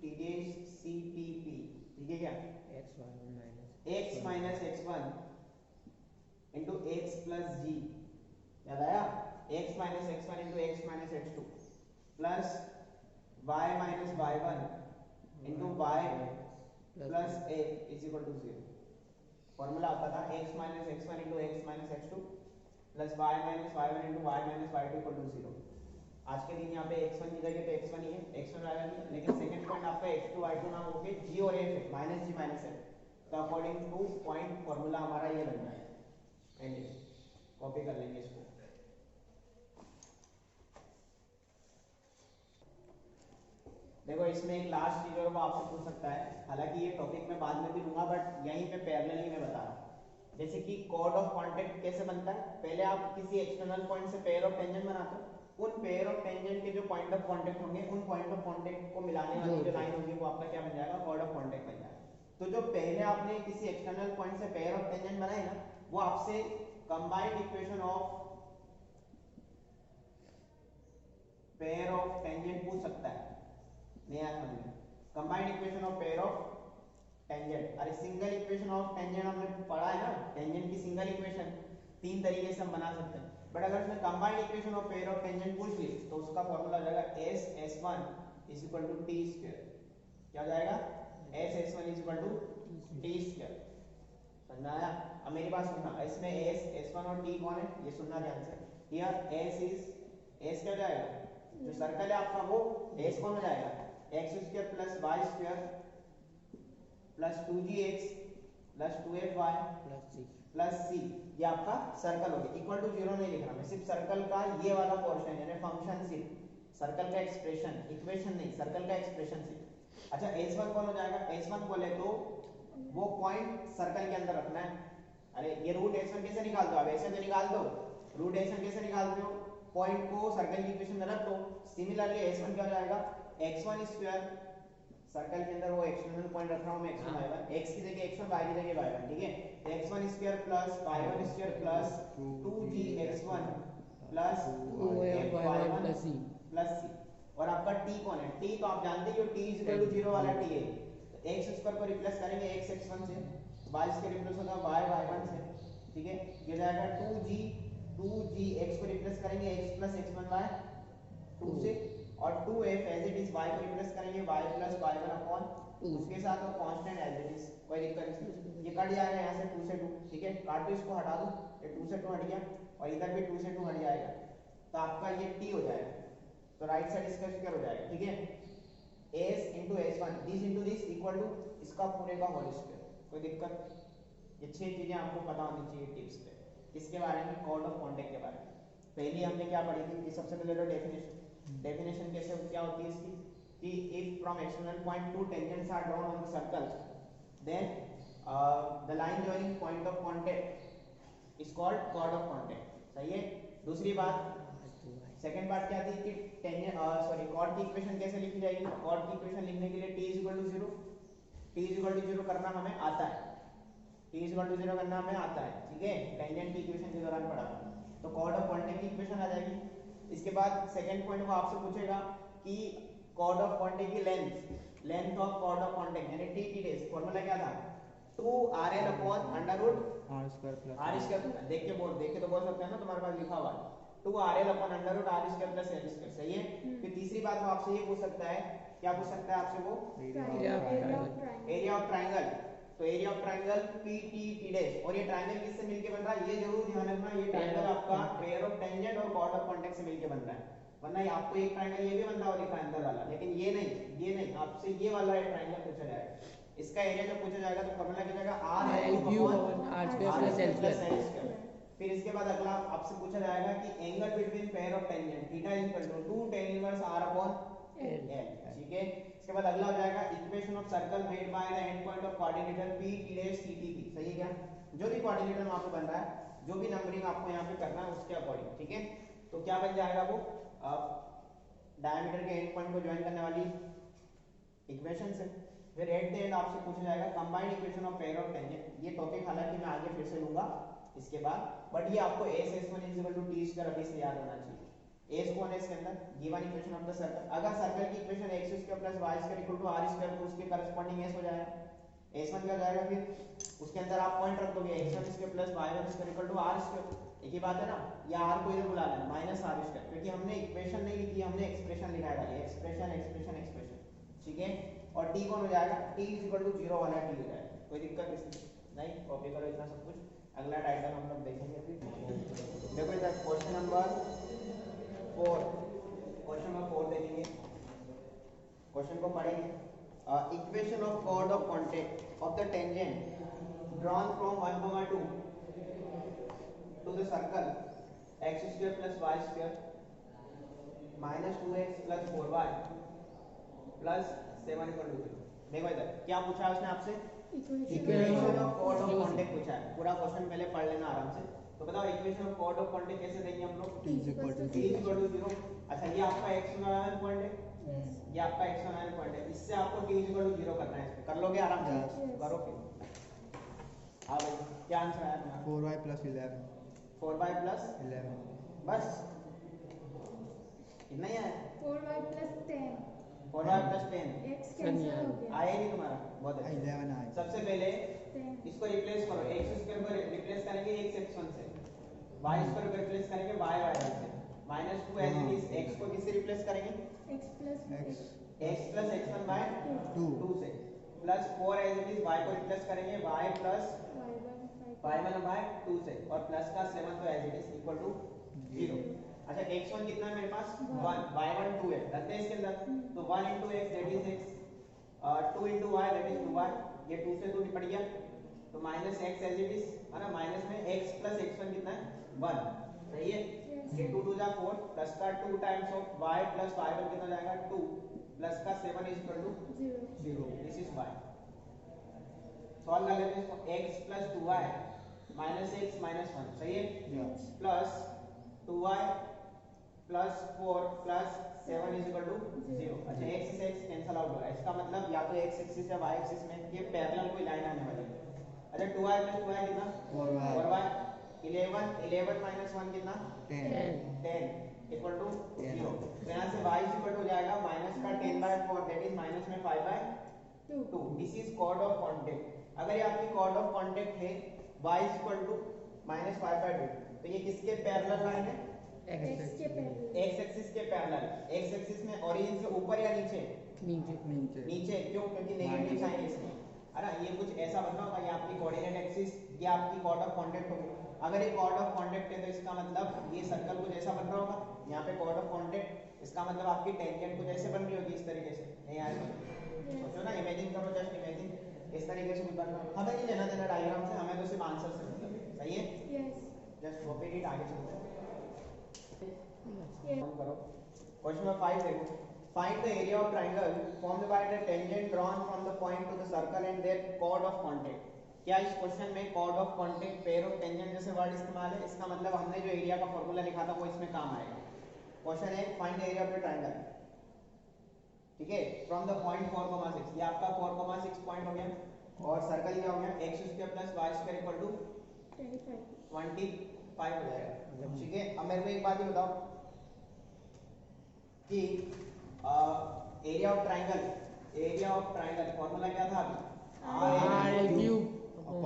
टिडेस सी टी P, ठीक है क्या, x minus x1 into x plus g, याद आया, x minus x1 into x minus x2 plus y minus y1 into y plus a is equal to 0। Formula आता था x minus x1 into x minus x2 plus y minus y1 into y minus y2 equal to 0। आज के दिन यहाँ पे x1 की जगह पे x1 ही है, x1 आएगा नहीं, लेकिन सेकंड पॉइंट आपका x2 y2 ना होके g और f है, माइनस g माइनस f। तो अकॉर्डिंग टू पॉइंट फॉर्मूला हमारा ये बनना है, एंड कॉपी कर लेंगे इसको। देखो इसमें एक लास्ट चीज और वो आपसे पूछ सकता है, हालांकि ये टॉपिक मैं बाद में भी लूंगा बट यहीं पे पैरेलली मैं बता रहा हूँ। जैसे कि कॉर्ड ऑफ कांटेक्ट कैसे बनता है, पहले आप किसी एक्सटर्नल पॉइंट से पेयर ऑफ टेंजेंट बनाते हो, उन पेयर ऑफ टेंजेंट के जो पॉइंट ऑफ कांटेक्ट होंगे उन पॉइंट ऑफ कांटेक्ट को मिलाने वाली जो लाइन होगी वो आपका क्या बन जाएगा, कॉर्ड ऑफ कांटेक्ट बन जाएगा। तो जो पहले आपने किसी एक्सटर्नल पॉइंट से पेयर ऑफ टेंजेंट बनाए ना, वो आपसे combined equation of pair of tangent पूछ सकता है। नया समझ, combined equation of pair of tangent. अरे सिंगल इक्वेशन ऑफ टेंजेंट हमने पढ़ा है ना, टेंजेंट की सिंगल इक्वेशन 3 तरीके से हम बना सकते हैं, बट अगर उसने combined equation of pair of tangent पूछ ली तो उसका फॉर्मूला हो जाएगा s s1 is equal to t square. क्या हो जाएगा, s s one is equal to T square. समझ में आया? अब मेरी बात सुनना, इसमें एस एस वन और टी कौन है ये सुनना ध्यान से। हियर एस इज एस क्या हो जाएगा, जो सर्कल है आपका वो एस कौन हो जाएगा, x square plus y square plus 2gx plus 2fy plus c, ये आपका सर्कल हो गया। इक्वल टू जीरो नहीं लिखना, मैं सिर्फ सर्कल का ये वाला पोर्शन यानी फंक्शन, सिर्फ सर्कल का एक्सप्रेशन, इक्वेशन नहीं, सर्कल का एक्सप्रेशन सिर्फ। अच्छा S1 कौन हो जाएगा, S1 बोले तो वो पॉइंट सर्कल के अंदर रखना है। अरे ये रूट S1 कैसे निकालते हो आप, ऐसे तो निकाल दो, रूट S1 कैसे निकालते हो, पॉइंट को सर्कल की इक्वेशन में रख दो। सिमिलरली S1 क्या हो जाएगा, x1 स्क्वायर, सर्कल के अंदर वो एक्सटर्नल पॉइंट रख रहा हूं मैं x1 y1, x की जगह x1 y की जगह y1, ठीक है। x1 square plus y1 square plus 2gx1 plus 2y1 plus c। और आपका t कौन है, t तो आप जानते ही हो, t इज इक्वल टू 0 वाला t है। तो x स्क्वायर को रिप्लेस करेंगे x x1 से, y स्क्वायर रिप्लेस होगा y y1 से, ठीक है। ये जाएगा 2g x को रिप्लेस करेंगे x प्लस x1 y 2 से, और 2f as it is y को रिप्लेस करेंगे y प्लस y1 अपॉन उसके साथ और कांस्टेंट एज इट इज, कोई दिक्कत नहीं। ये कट जाएगा यहाँ से 2 से 2, ठीक है, काट दो इसको, हटा दो, ये 2 से 2 हट गया और इधर भी 2 से 2 हट जाएगा, तो आपका ये t हो जाएगा। तो राइट साइड इसका स्क्वायर हो जाएगा, ठीक है। s into s1 दिस into दिस इक्वल टू इसका पूरे का होल स्क्वायर, कोई दिक्कत। ये 6 चीजें आपको पता होनी चाहिए टिप्स पे। किसके बारे में, कॉर्ड ऑफ कांटेक्ट के बारे में। पहली हमने क्या पढ़ी थी कि सबसे पहले तो डेफिनेशन कैसे क्या होती है इसकी, कि if from external point two tangents are drawn on the circle then the line joining point of contact is called chord of contact, सही है। दूसरी बात, सेकंड पार्ट क्या थी कि कॉर्ड की इक्वेशन कैसे लिखी जाएगी, कॉर्ड की इक्वेशन लिखने के लिए t is equal to 0, t is equal to 0 करना हमें आता है, t इज इक्वल टू 0 करना हमें आता है, ठीक है, टेंजेंट की इक्वेशन के दौरान पढ़ा। तो कॉर्ड ऑफ कांटेक्ट की इक्वेशन आ जाएगी। इसके बाद सेकंड पॉइंट वो आपसे पूछेगा कि कॉर्ड ऑफ कांटेक्ट की length of chord of contact यानी t t डेज, फार्मूला क्या था, 2rl upon under root r square plus r square, देख के तो बोल सकते हैं ना, तुम्हारे पास लिखा हुआ है 2rl upon under root r square plus l square, सही है। फिर तीसरी बात वो आपसे ये पूछ सकता है, क्या पूछ सकता है आपसे वो, एरिया ऑफ ट्रायंगल। तो area of triangle PTT dash, और ये ट्रायंगल किससे मिलके बन रहा है, ये जरूर ध्यान रखना, ये ट्रायंगल आपका पेयर ऑफ टेंजेंट और कॉर्ड ऑफ कांटेक्ट से मिलके बन रहा है। वरना आपको एक ट्रायंगल ये भी बन रहा हो लिखा है अंदर वाला, लेकिन ये नहीं, आपसे ये वाला ट्रायंगल पूछा जाएगा। इसका एरिया जब पूछा जाएगा तो फार्मूला क्या जाएगा, r/l²/l²। फिर इसके बाद अगला आपसे पूछा जाएगा कि angle between pair of tangent theta is equal to 2 tan inverse r upon l, ठीक है। इसके बाद अगला हो जाएगा equation of circle made by the end point of coordinator p t dash c t p, सही है क्या, जो भी कोऑर्डिनेटर वहां पे बन रहा है, जो भी नंबरिंग आपको यहां पे करना है उसके अकॉर्डिंग, ठीक है। तो क्या बन जाएगा वो, डायमीटर के एंड पॉइंट को ज्वाइन करने वाली इक्वेशन से। फिर एट द एंड आपसे पूछा जाएगा combined equation of pair of tangent. ये टॉपिक हालांकि मैं आगे फिर से लूंगा इसके बाद, बट ये आपको s s1 is equal to t square अभी से याद होना चाहिए। s कौन है इसके अंदर, given equation of the circle. अगर सर्कल की equation x square plus y square equal to r square, तो उसके करस्पॉन्डिंग s हो जाएगा, s1 क्या हो जाएगा, फिर उसके अंदर आप पॉइंट रख दोगे x1 square plus y1 square equal to r square, एक ही बात है ना। या r को इधर बुला लेना माइनस r स्क्वायर, क्योंकि हमने इक्वेशन नहीं लिखी, हमने एक्सप्रेशन लिखा है, एक्सप्रेशन, ठीक है। और t कौन हो जाएगा, t इज इक्वल टू 0 वाला t हो जाएगा, कोई दिक्कत नहीं, कॉपी करो इतना सब कुछ। अगला डायग्राम हम लोग देखेंगे अभी। देखो इधर क्वेश्चन नंबर 4 देखेंगे, क्वेश्चन को पढ़ेंगे। Equation of chord of contact of the tangent drawn from 1, 2 to the circle x square plus y square minus 2x plus 4y plus 7 equal to 0। देखो इधर क्या पूछा है उसने आपसे, equation of chord of contact पूछा है। पूरा क्वेश्चन पहले पढ़ लेना आराम से। तो बताओ equation of chord of contact कैसे देंगे हम लोग, t is equal to t is equal to 0। अच्छा ये आपका x1 पॉइंट है, ये आपका x1 पॉइंट है, इससे आपको t इज इक्वल टू 0 करना है। कर लोगे आराम से, करो फिर। हाँ भाई क्या आंसर आया तुम्हारा, 4y प्लस 11, 4y प्लस 11, बस इतना ही आया, 4y plus 10, 4y plus 10 x cancel हो गया, आया नहीं तुम्हारा, बहुत अच्छा। 11 आया। सबसे पहले 10, इसको रिप्लेस करो, x स्क्वायर को रिप्लेस करेंगे x x1 से, y स्क्वायर को रिप्लेस करेंगे y y1 से, minus 2 as it is x को किससे रिप्लेस करेंगे, x plus x x plus x1 by 2 2 से, plus 4 as it is, y को रिप्लेस करेंगे y प्लस y1 बाय 2 से, और प्लस का 7 तो as it is equal to 0। अच्छा x1 कितना है मेरे पास 1, y1 2 है, रखते हैं इसके अंदर, तो 1 into x that is x, 2 into y that is 2y, ये 2 से 2 निपट गया, तो minus x as it is है ना, माइनस में x प्लस x1 कितना है 1, सही है। ये 2 2 जा 4, प्लस का 2 times of y plus y1 कितना जाएगा 2, प्लस का 7 is equal to 0, this is y। Solve कर लेते हैं इसको, x प्लस 2y माइनस x माइनस 1, सही है, plus 2y plus 4 plus 7 is equal to 0। अच्छा x से x कैंसिल आउट हो रहा है, इसका मतलब या तो x एक्सिस या y एक्सिस में ये पैरेलल कोई लाइन आने वाली है। अच्छा 2y प्लस 2y कितना 4y, 11 माइनस 1 कितना 10 इक्वल टू 0, तो यहाँ से y इज इक्वल टू हो जाएगा माइनस का 10/4 दैट इज माइनस में 5/2, this is chord of contact. अगर ये आपकी कॉर्ड ऑफ कॉन्टैक्ट है y is equal to minus 5/2, तो ये किसके पैरेलल लाइन है, x एक्सिस के पैरेलल, x एक्सिस में ओरिजिन से ऊपर या नीचे नीचे, क्यों, क्योंकि नेगेटिव साइन है इसमें, है ना, ये कुछ ऐसा बनना होगा, ये आपकी कोऑर्डिनेट एक्सिस, ये आपकी कॉर्ड ऑफ कॉन्टैक्ट होगी। अगर ये कॉर्ड ऑफ कॉन्टैक्ट है तो इसका मतलब ये सर्कल कुछ ऐसा बन रहा होगा, यहाँ पे कॉर्ड ऑफ कॉन्टैक्ट, इसका मतलब आपकी टेंजेंट कुछ ऐसे बन रही होगी इस तरीके से, नहीं आएगा, सोचो ना, इमेजिन करो, जस्ट इमेजिन, इस तरीके से कुछ बन रहा है, हमें नहीं लेना देना डायग्राम से, हमें तो सिर्फ आंसर से मतलब है, सही है, जस्ट कॉपी इट, आगे चलते हैं। करो क्वेश्चन नंबर 5 देखो, find the area of triangle formed by the tangent drawn from the point to the circle and their chord of contact। क्या इस क्वेश्चन में chord of contact, pair of tangent जैसे word इस्तेमाल है, इसका मतलब हमने जो एरिया का फॉर्मूला लिखा था वो इसमें काम आएगा। क्वेश्चन है find the area of the triangle, ठीक है, फ्रॉम द पॉइंट 4,6, ये आपका 4,6 पॉइंट हो गया, और सर्कल क्या हो गया x² + y² इक्वल टू 25 हो जाएगा, ठीक है। अब मेरे को एक बात ही बताओ कि एरिया ऑफ ट्रायंगल फॉर्मूला क्या था अभी, r³ + l²।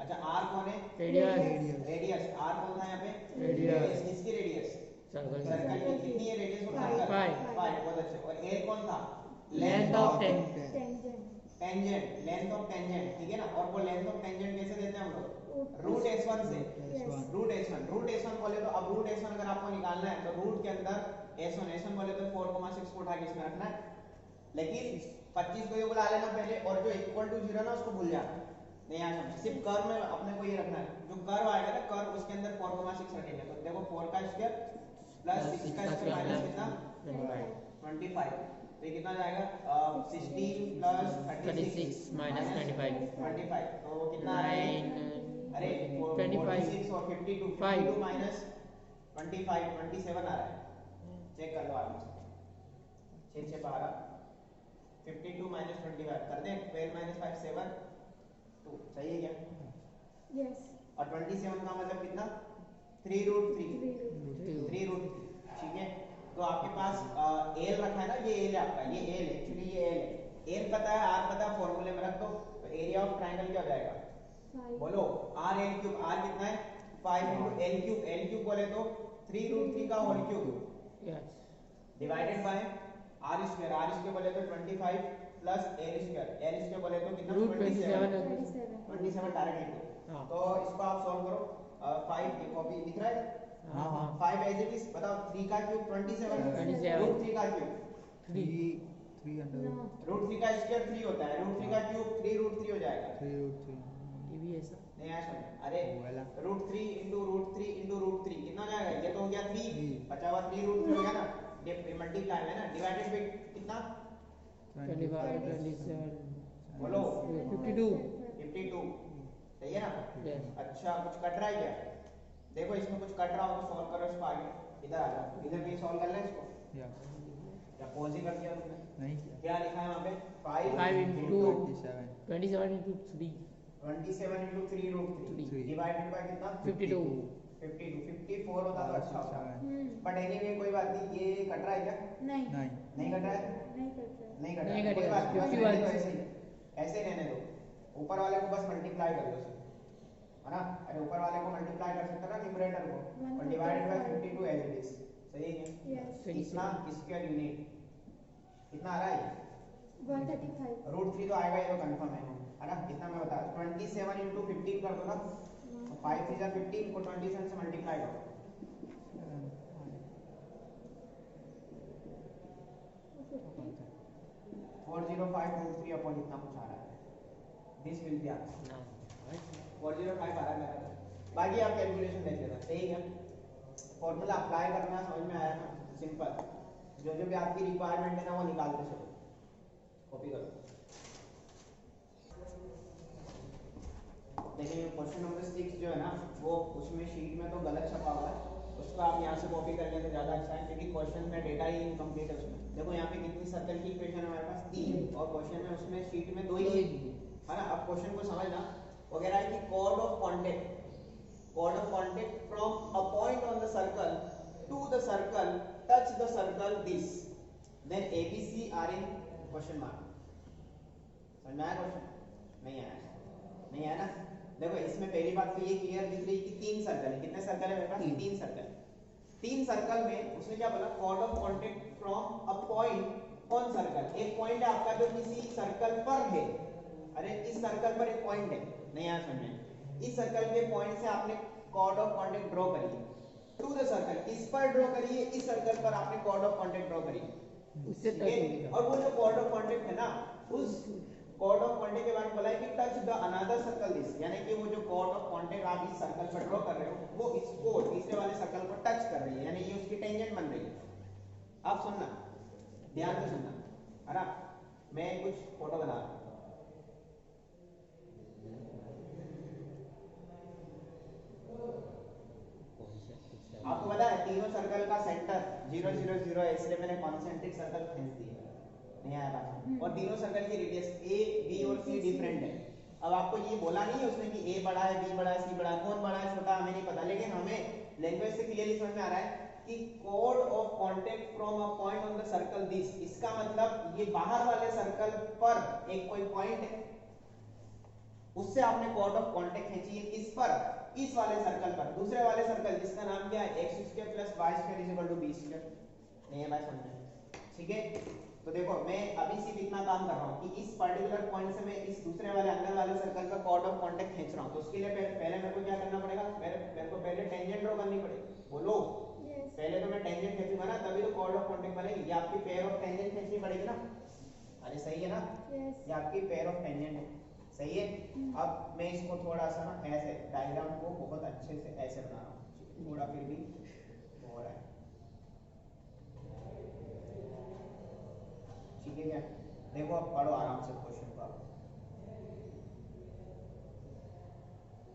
अच्छा r कौन है, रेडियस, r कौन था यहाँ पे, रेडियस, किसकी रेडियस, सर्कल की, कितनी है रेडियस ऑफ सर्कल, 5, बहुत अच्छे, और a कौन था, length of tangent, length of tangent, ठीक है ना, और वो लेंथ ऑफ टेंजेंट कैसे देते हैं हम लोग, रूट s1 से, रूट s1 बोले तो, अब रूट s1 अगर आपको निकालना है तो रूट के अंदर s1 बोले तो 4,6 को उठा के इसमें रखना है, लेकिन 25 को ये बुला लेना पहले, और जो इक्वल टू 0 ना उसको भूल जाना, नहीं आ समझ, सिर्फ कर्व में अपने को ये रखना है, जो कर्व आएगा ना कर्व, उसके अंदर 4,6 रखेंगे, तो देखो 4 का स्क्वायर प्लस 6 का स्क्वायर माइनस कितना 25, तो ये कितना जाएगा 16 प्लस 36 माइनस 25, तो कितना आ रहा है, अरे 46 और 52 माइनस 25 27 आ रहा है, चेक कर लो आराम से, 6 6 12 52 माइनस 25 कर दें, 12 माइनस 5 7 2, सही है क्या, और 27 का मतलब कितना 3√3, ठीक है। तो आपके पास एल रखा है ना, ये एल है आपका, ये एल है, एक्चुअली ये एल है, एल पता है, आर पता है, फॉर्मूले में रख दो, तो एरिया ऑफ ट्रायंगल क्या हो जाएगा, बोलो r(l³), r कितना है 5 × l³ बोले तो 3√3 का whole cube divided by r² बोले तो 25 प्लस l² बोले तो कितना 27 डायरेक्ट लिख दो, तो इसको आप सॉल्व करो, 5 ये कॉपी दिख रहा है, 5 एज इट इज, बताओ 3 का क्यूब 27, √3 का क्यूब 3 का स्क्वायर 3 होता है, √3 का क्यूब 3√3 हो जाएगा, नहीं आया समझ, अरे √3 × √3 कितना हो जाएगा, ये तो हो गया 3, बचा हुआ 3√3 हो गया ना, मल्टीप्लाई है ना, डिवाइडेड बाय कितना 27 बोलो 52, सही है ना, अच्छा कुछ कट रहा है क्या, देखो इसमें कुछ कट रहा हो तो सॉल्व करो इसको, आगे इधर आ जाओ, इधर भी सॉल्व कर ले इसको, या पॉज ही कर दिया तुमने, नहीं किया, क्या लिखा है वहां पे 5 × 27 × 3 27 × 3√3 डिवाइडेड बाय कितना 52 54 होता तो अच्छा होता, बट एनीवे कोई बात नहीं, ये कट रहा है क्या, नहीं कट रहा है, नहीं कट रहा है, कोई बात नहीं, ऐसे रहने दो, ऊपर वाले को बस मल्टीप्लाई कर दो, है ना, अरे ऊपर वाले को मल्टीप्लाई कर सकते हो ना न्यूमरेटर को, और divided by 52 as it is, सही है क्या, कितना स्क्वायर यूनिट कितना आ रहा है, 135. रूट 3 तो आएगा, ये तो कंफर्म है ना, इतना मैं बता 27 इंटू 15 कर दो ना, 5 3 जा 15 को 27 से मल्टीप्लाई करो, 405 रूट 3 अपॉन इतना कुछ आ रहा है, दिस विल बी आंसर 405 आ रहा है मेरा। बाकी आप कैलकुलेशन देख लेना, सही है। फॉर्मूला अप्लाई करना समझ में आया ना, सिंपल, जो जो भी आपकी रिक्वायरमेंट है ना वो निकालते चलो, कॉपी करो। देखिए क्वेश्चन नंबर 6 जो है ना वो उसमें शीट में तो गलत छपा हुआ है, उसको आप यहाँ से कॉपी कर लें तो ज़्यादा अच्छा है, क्योंकि क्वेश्चन में डेटा ही इनकम्प्लीट है उसमें। देखो यहाँ पे कितनी सर्कल की इक्वेशन है हमारे पास 3, और क्वेश्चन में उसमें शीट में 2 ही है ना। अब क्वेश्चन को समझना वगैरह है कि chord of contact from a point on the circle to the circle touch the circle this, then ABC are in question mark. समझ में आया क्वेश्चन? नहीं आया? नहीं आया ना। देखो इसमें पहली बात तो ये क्लियर दिख रही कि 3 सर्कल है, कितने सर्कल है मेरे पास? 3 सर्कल। 3 सर्कल में उसने क्या बोला, chord of contact from a point on circle, एक पॉइंट है आपका जो किसी सर्कल पर है, अरे इस सर्कल पर एक पॉइंट है, नहीं आया समझ में? इस सर्कल के पॉइंट से आपने कॉर्ड ऑफ कॉन्टेक्ट ड्रॉ करिए टू द सर्कल, इस पर ड्रॉ करिए, इस सर्कल पर आपने कॉर्ड ऑफ कॉन्टेक्ट ड्रॉ करिए, उससे ठीक है। और वो जो कॉर्ड ऑफ कॉन्टेक्ट है ना, उस कॉर्ड ऑफ कॉन्टेक्ट के बारे में बोला है कि touch the another circle this, यानी कि वो जो कॉर्ड ऑफ कॉन्टेक्ट आप इस सर्कल पर ड्रॉ कर रहे हो वो इसको तीसरे वाले सर्कल को टच कर रही है, यानी ये उसकी टेंजेंट बन रही है। अब सुनना, ध्यान से सुनना, है ना, मैं कुछ फोटो बना रहा हूं, आपको पता है तीनों सर्कल का सेंटर 0 0 0 है, इसलिए मैंने कॉन्सेंट्रिक सर्कल खींच दिए, नहीं आया बात। और तीनों सर्कल की रेडियस A, B और C डिफरेंट है। अब आपको ये बोला नहीं है उसने कि A बड़ा है, B बड़ा है, C बड़ा है, कौन बड़ा है छोटा हमें नहीं पता, लेकिन हमें लैंग्वेज से क्लियरली समझ में आ रहा है कि chord of contact from a point on the circle this, इसका मतलब ये बाहर वाले सर्कल पर एक कोई पॉइंट है, उससे आपने कॉर्ड ऑफ कांटेक्ट खींची है, किस पर? इस वाले सर्कल पर, दूसरे वाले सर्कल जिसका नाम क्या है x² + y² = b²। नहीं है बात समझ में? ठीक है, तो देखो मैं अभी सिर्फ इतना काम कर रहा हूं कि इस पर्टिकुलर पॉइंट से मैं इस दूसरे वाले अंदर वाले सर्कल का कॉर्ड ऑफ कांटेक्ट खींच रहा हूं, तो उसके लिए पहले मेरे को क्या करना पड़ेगा, मेरे को पहले टेंजेंट ड्रॉ करनी पड़ेगी, बोलो। पहले तो मैं टेंजेंट खींचूंगा ना, तभी तो कॉर्ड ऑफ कांटेक्ट बनेगी। ये आपकी पेयर ऑफ टेंजेंट खींचनी पड़ेगी ना, अरे सही है ना? ये आपकी पेयर ऑफ टेंजेंट है, सही है। अब मैं इसको थोड़ा सा ना ऐसे डायग्राम को बहुत अच्छे से ऐसे बना रहा हूँ, थोड़ा फिर भी हो रहा है, ठीक है क्या? देखो अब पढ़ो आराम से क्वेश्चन को,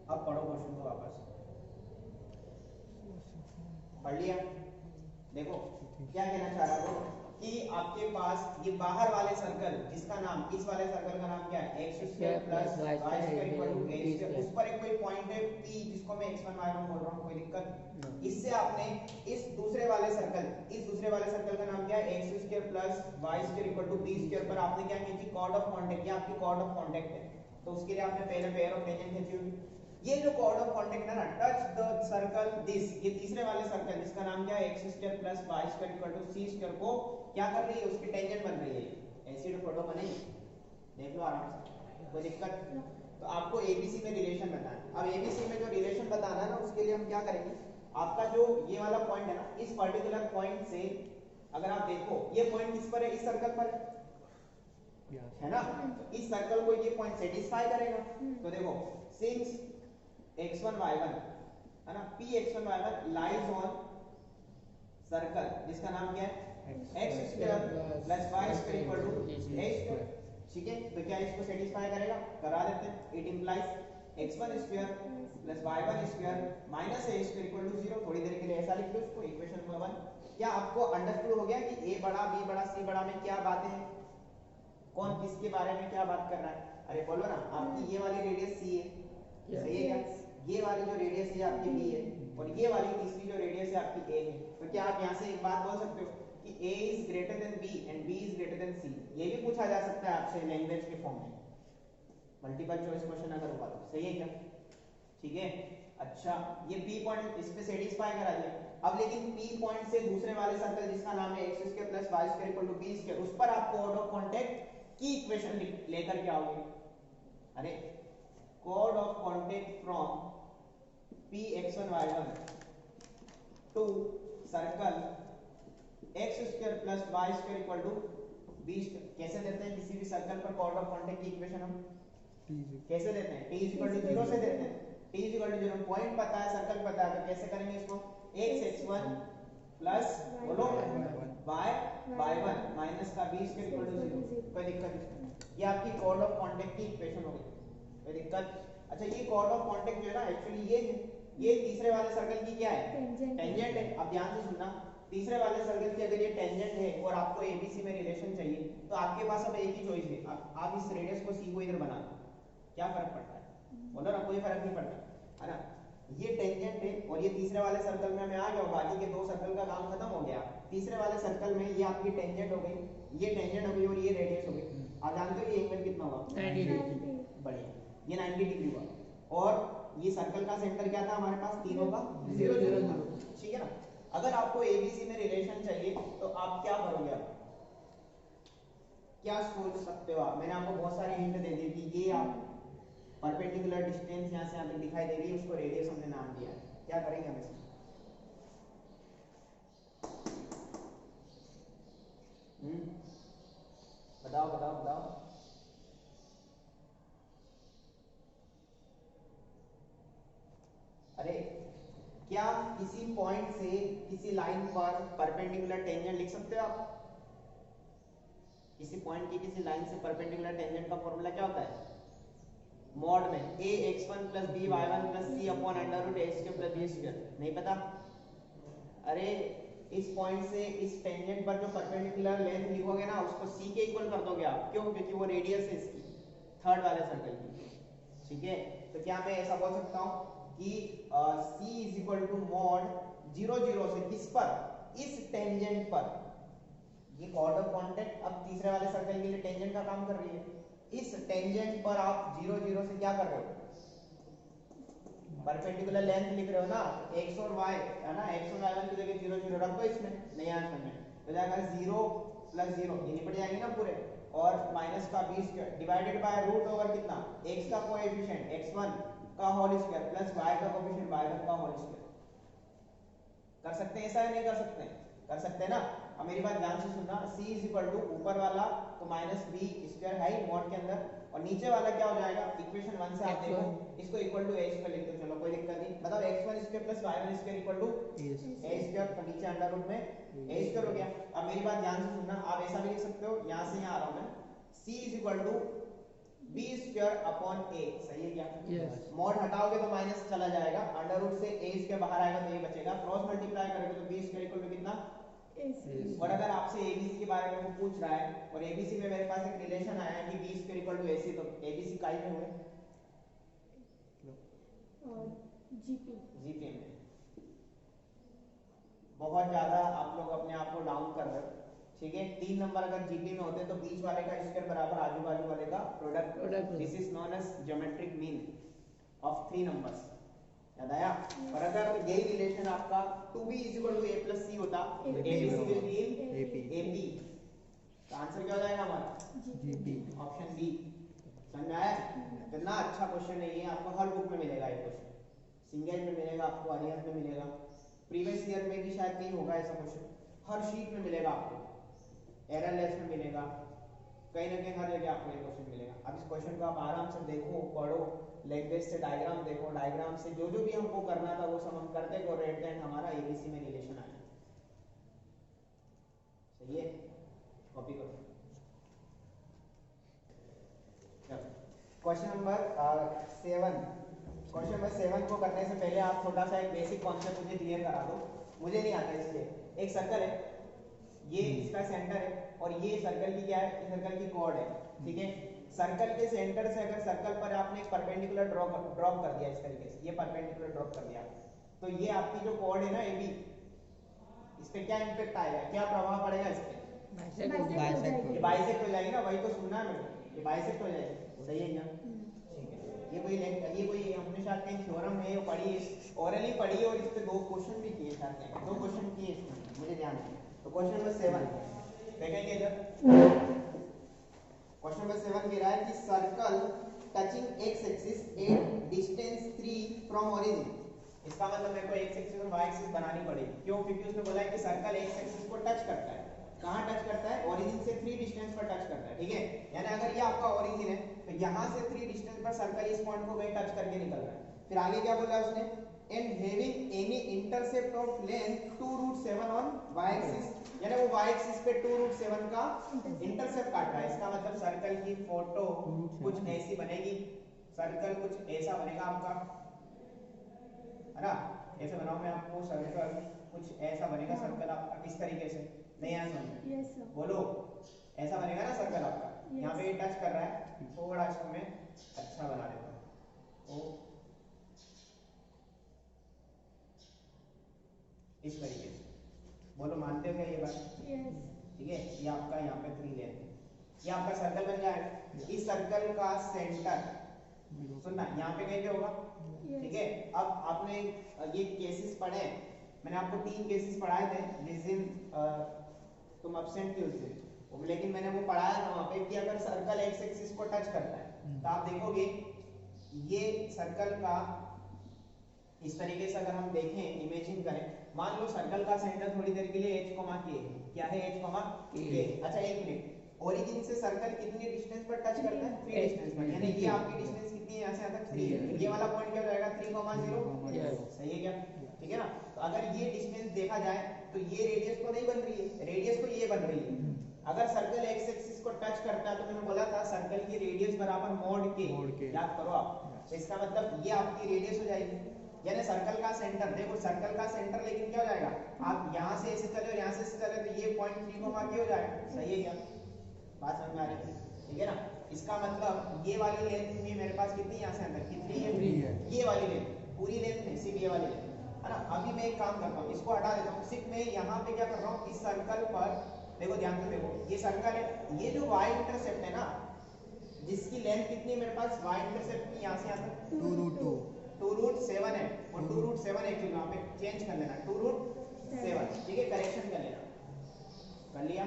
अब पढ़ो क्वेश्चन को वापस, पढ़ लिया? देखो क्या कहना चाह रहा हूँ कि आपके पास ये बाहर वाले सर्कल जिसका नाम, इस वाले सर्कल का नाम क्या है, x² + y² = a², उस पर एक कोई पॉइंट है P जिसको मैं x1 y1 बोल रहा हूँ, कोई दिक्कत? इससे आपने इस दूसरे वाले सर्कल का नाम क्या है, x² + y² = b² पर आपने क्या खींची, कॉर्ड ऑफ कांटेक्ट, ये आपकी कॉर्ड ऑफ कांटेक्ट है, तो उसके लिए आपने पहले पेयर ऑफ टेंजेंट खींची होगी। ये जो कॉर्ड ऑफ कांटेक्ट है ना, टच द सर्कल दिस, ये तीसरे वाले सर्कल जिसका नाम क्या है, x² + y² = c² को क्या कर रही है, उसकी टेंजेंट बन रही है। ऐसी तो फोटो बनेगी, देख लो आराम से, कोई दिक्कत? तो आपको ABC में रिलेशन बताना है। अब ABC में जो रिलेशन बताना है ना, उसके लिए हम क्या करेंगे, आपका जो ये वाला पॉइंट है ना, इस पर्टिकुलर पॉइंट से अगर आप देखो ये पॉइंट किस पर है, इस सर्कल पर है ना, तो इस सर्कल को ये पॉइंट सेटिस्फाई करेगा। तो देखो सिंस x1 y1 है ना, Px1 y1 lies on circle जिसका नाम क्या है, x² + y² = a², ठीक है। तो क्या इसको सेटिस्फाई करेगा, करा देते हैं। It implies x1² + y1² - a² = 0। थोड़ी देर के लिए ऐसा लिख लो इसको, इक्वेशन नंबर 1। क्या आपको अंडरस्टूड हो गया कि a बड़ा, b बड़ा, c बड़ा में क्या बातें हैं, कौन किसके बारे में क्या बात कर रहा है? अरे बोलो ना, आपकी ये वाली रेडियस c है, सही है क्या? ये वाली जो रेडियस है आपकी b है, और ये वाली तीसरी जो रेडियस है आपकी a है। तो क्या आप यहाँ से एक बात बोल सकते हो कि a is greater than b and b is greater than c? ये भी पूछा जा सकता है आपसे लैंग्वेज के फॉर्म में, मल्टीपल चॉइस क्वेश्चन अगर हुआ तो, सही है क्या? ठीक है। अच्छा, ये p पॉइंट इस पे सेटिस्फाई करा दिया। अब लेकिन p पॉइंट से दूसरे वाले सर्कल जिसका नाम है x² + y² = b², उस पर आप कॉर्ड ऑफ कांटेक्ट की इक्वेशन लेकर के आओगे। अरे कोड of contact from Px1y1 to circle x square plus y square equal to b square. कैसे देते हैं किसी भी सर्कल पर कोड ऑफ कॉन्टेक्ट की इक्वेशन हम कैसे देते हैं? t इक्वल टू 0 से देते हैं। t इक्वल टू 0 पॉइंट पता है, सर्कल पता है, तो कैसे करेंगे इसको? x(x1) प्लस बोलो y(y1) माइनस का b स्क्वायर इक्वल टू 0। कोई दिक्कत नहीं, ये आपकी कोड ऑफ कॉन्टेक्ट की इक्वेशन हो गई। कोई दिक्कत? अच्छा ये कोड ऑफ कॉन्टेक्ट जो है ना एक्चुअली ये है, ये तीसरे वाले सर्कल की क्या है? टेंजेंट है। अब ध्यान से सुनना, तीसरे वाले सर्कल की अगर ये टेंजेंट है और आपको एबीसी में रिलेशन चाहिए तो आपके पास अब एक ही चॉइस है, आप इस रेडियस को सी को इधर बना दो। क्या फर्क पड़ता है? बोलो ना, कोई फर्क नहीं पड़ता है ना। ये टेंजेंट है और ये तीसरे वाले सर्कल में मैं आ गया हूं, बाकी के दो सर्कल का काम खत्म हो गया। तीसरे वाले सर्कल में ये आपकी टेंजेंट हो गई, ये टेंजेंट हो गई और ये रेडियस हो गई। आप जानते हो ये एंगल कितना हुआ? 90 डिग्री। बढ़िया, ये 90 डिग्री हुआ। और ये सर्कल का सेंटर क्या था हमारे पास? तीनों का 0 0 था। ठीक है ना। अगर आपको एबीसी में रिलेशन चाहिए तो आप क्या करोगे? आप क्या सोच सकते हो? मैंने आपको बहुत सारे हिंट दे दी कि ये आप परपेंडिकुलर डिस्टेंस यहां से यहां तक दिखाई दे रही है, उसको रेडियस हमने नाम दिया है। क्या करेंगे हम इसमें? बताओ बताओ बताओ। अरे क्या किसी पॉइंट से किसी लाइन पर परपेंडिकुलर टेंजेंट लिख सकते हो आप? किसी पॉइंट की किसी लाइन से परपेंडिकुलर टेंजेंट का फॉर्मूला क्या होता है? मॉड में ax1 plus by1 plus c upon under root a square plus b square. नहीं पता? अरे इस पॉइंट से इस टेंजेंट पर जो परपेंडिकुलर लेंथ लिखोगे ना उसको c के इक्वल कर दोगे आप। क्यों? क्योंकि वो रेडियस है इसकी, थर्ड वाले सर्कल की। ठीक है, तो क्या मैं ऐसा बोल सकता हूं कि c is equal to mod 0 0 से किस पर? इस टेंजेंट पर। ये कोड ऑफ कॉन्टेक्ट अब तीसरे वाले सर्कल के लिए टेंजेंट का काम कर रही है। इस टेंजेंट पर आप 0 0 से क्या कर रहे हो? परपेंडिकुलर लेंथ लिख रहे हो ना, x और y है ना, x और y1 की जगह 0 0 रख दो इसमें, नहीं आंसर में तो जाएगा 0 प्लस 0, ये निपट जाएंगे ना पूरे, और माइनस का b square divided by root over कितना? x का कोएफिशिएंट x1 का होल स्क्वायर प्लस y का कोएफिशिएंट y1 का होल स्क्वायर। कर सकते हैं ऐसा या नहीं कर सकते हैं? कर सकते हैं ना। अब मेरी बात ध्यान से सुनना, c इज इक्वल टू ऊपर वाला तो माइनस b स्क्वायर है ही मॉड के अंदर, और नीचे वाला क्या हो जाएगा? इक्वेशन 1 से आप देखो इसको इक्वल टू a स्क्वायर लिख दो। चलो कोई दिक्कत नहीं, मतलब x1 square plus y1 square equal to a square, तो नीचे अंडर रूट में a स्क्वायर हो गया। अब मेरी बात ध्यान से सुनना, आप ऐसा भी लिख सकते हो, यहां से यहां आ रहा हूं मैं, c is equal to b square upon a। सही है क्या? यस। मॉड हटाओगे तो माइनस चला जाएगा, अंडर रूट से a स्क्वायर बाहर आएगा तो ये बचेगा, क्रॉस मल्टीप्लाई करोगे तो b स्क्वायर इक्वल टू कितना? और अगर आपसे एबीसी के बारे में वो पूछ रहा है और एबीसी में मेरे पास एक रिलेशन आया है कि b square equal to ac, तो एबीसी काई में हुए? जीपी में। बहुत ज्यादा आप लोग अपने आप को डाउन कर रहे हो। ठीक है, 3 नंबर अगर जीपी में होते तो बीच वाले का स्क्वायर बराबर आजू बाजू वाले का product. This is known as geometric mean of 3 numbers. याद आया? और अगर यही रिलेशन आपका 2b = a + c होता तो abc विल बी ap, तो आंसर क्या हो जाएगा हमारा? जीपी। Option B. समझ में आया? कितना अच्छा क्वेश्चन है ये, आपको हर बुक में मिलेगा ये क्वेश्चन, सिंगल में मिलेगा आपको, अरिहंत में मिलेगा, प्रीवियस ईयर में भी शायद कहीं होगा ऐसा क्वेश्चन, हर शीट में मिलेगा आपको, एररलेस में मिलेगा, कहीं ना कहीं हर जगह आपको ये क्वेश्चन मिलेगा। अब इस क्वेश्चन को आप आराम से देखो, पढ़ो, लैंग्वेज से डायग्राम देखो, डायग्राम से जो जो भी हमको करना था वो सब हम करते गए और एट द एंड हमारा एबीसी में रिलेशन आया। सही है? कॉपी करो। Question number 7। क्वेश्चन नंबर 7 को करने से पहले आप छोटा सा एक बेसिक कॉन्सेप्ट मुझे क्लियर करा दो, मुझे नहीं आता इसलिए। एक सर्कल है, ये इसका सेंटर है और ये सर्कल की क्या है? इस सर्कल की कॉर्ड है। ठीक है, सर्कल के सेंटर से अगर सर्कल पर आपने एक परपेंडिकुलर ड्रॉप कर दिया इस तरीके से, ये परपेंडिकुलर ड्रॉप कर दिया, तो ये आपकी जो कॉर्ड है ना AB, इस पे क्या इंपैक्ट आएगा, क्या प्रभाव पड़ेगा इस पे? ये बाइसेक्ट हो जाएगी ना, वही तो सुनना है मेरे, ये बाइसेक्ट हो जाएगी। सही है क्या? ठीक है, ये कोई हमने शायद कहीं थ्योरम है पढ़ी, ओरली पढ़ी और इस पे 2 क्वेश्चन भी किए शायद, 2 क्वेश्चन किए इसमें, मुझे ध्यान है। तो क्वेश्चन नंबर 7 देखेंगे इधर। क्वेश्चन नंबर 7 कह रहा है कि circle touching x axis at distance 3 from origin. इसका मतलब मेरे को एक्स एक्सिस और वाई एक्सिस बनानी पड़ेगी। क्यों? क्योंकि उसने बोला है कि सर्कल एक्स एक्सिस को टच करता है। कहां टच करता है? ओरिजिन से 3 डिस्टेंस पर टच करता है। ठीक है, यानी अगर ये आपका ओरिजिन है तो यहां से 3 डिस्टेंस पर सर्कल इस पॉइंट को कहीं टच करके निकल रहा है। फिर आगे क्या बोला उसने? And having any intercept of length 2√7 on y axis, यानी वो y एक्सिस पे 2√7 का इंटरसेप्ट काट रहा है। इसका मतलब सर्कल की फोटो कुछ ऐसी बनेगी, सर्कल कुछ ऐसा बनेगा आपका, है ना? ऐसे बनाऊं मैं आपको सर्कल कुछ ऐसा बनेगा। सर्कल आपका इस तरीके से, नहीं आया समझ? Yes sir. बोलो, ऐसा बनेगा ना सर्कल आपका। Yes. यहाँ पे टच कर रहा है, थोड़ा इसको मैं अच्छा बना देता हूँ। ओ इस तरीके से, बोलो मानते हो क्या ये बात? यस। ठीक है, ये आपका यहाँ पे 3 लेंथ है, ये आपका सर्कल बन जाएगा। इस सर्कल का सेंटर सुनना यहाँ पे कहीं पे होगा। ठीक है, अब आपने ये केसेस पढ़े, मैंने आपको 3 केसेस पढ़ाए थे जिस दिन तुम एब्सेंट थे उस दिन, लेकिन मैंने वो पढ़ाया था वहाँ पे कि अगर सर्कल एक्स एक्सिस को टच करता है तो आप देखोगे ये सर्कल का इस तरीके से अगर हम देखें, इमेजिन करें, मान लो सर्कल का सेंटर थोड़ी देर के लिए h, k है। क्या है? h, k। अच्छा एक मिनट, ओरिजिन से सर्कल कितनी डिस्टेंस पर टच करता है? 3 डिस्टेंस पर, यानी ये आपकी डिस्टेंस कितनी है? यहाँ से यहाँ तक 3 है। ये वाला पॉइंट क्या हो जाएगा? 3,0। सही है क्या? ठीक है ना? तो अगर ये डिस्टेंस देखा जाए तो ये रेडियस तो नहीं बन रही है, रेडियस तो ये बन रही है। अगर सर्कल एक्स एक्सिस को टच करता है तो मैंने बोला था सर्कल की रेडियस बराबर मोड के, याद करो आप। तो इसका मतलब ये आपकी रेडियस हो जाएगी, यानी सर्कल का सेंटर। देखो सर्कल का सेंटर लेकिन क्या हो जाएगा? आप यहाँ से ऐसे चले और यहाँ से ऐसे चले तो ये पॉइंट 3, के हो जाएगा। सही है क्या? बात समझ में आ रही है? ठीक है ना? इसका मतलब ये वाली लेंथ भी मेरे पास कितनी, यहाँ से अंदर कितनी है? ये वाली लेंथ, पूरी लेंथ नहीं, सिर्फ ये वाली लेंथ, है ना? अभी मैं एक काम करता हूँ, इसको हटा देता हूँ। सिर्फ मैं यहाँ पे क्या कर रहा हूँ, इस सर्कल पर देखो, ध्यान से देखो, ये सर्कल है, ये जो y इंटरसेप्ट है ना, जिसकी लेंथ कितनी है मेरे पास? y इंटरसेप्ट की यहाँ से यहाँ तक 2√7 है, और 2√7 एक्चुअली यहाँ पे चेंज कर लेना, 2√7। ठीक है, करेक्शन कर लेना, कर लिया?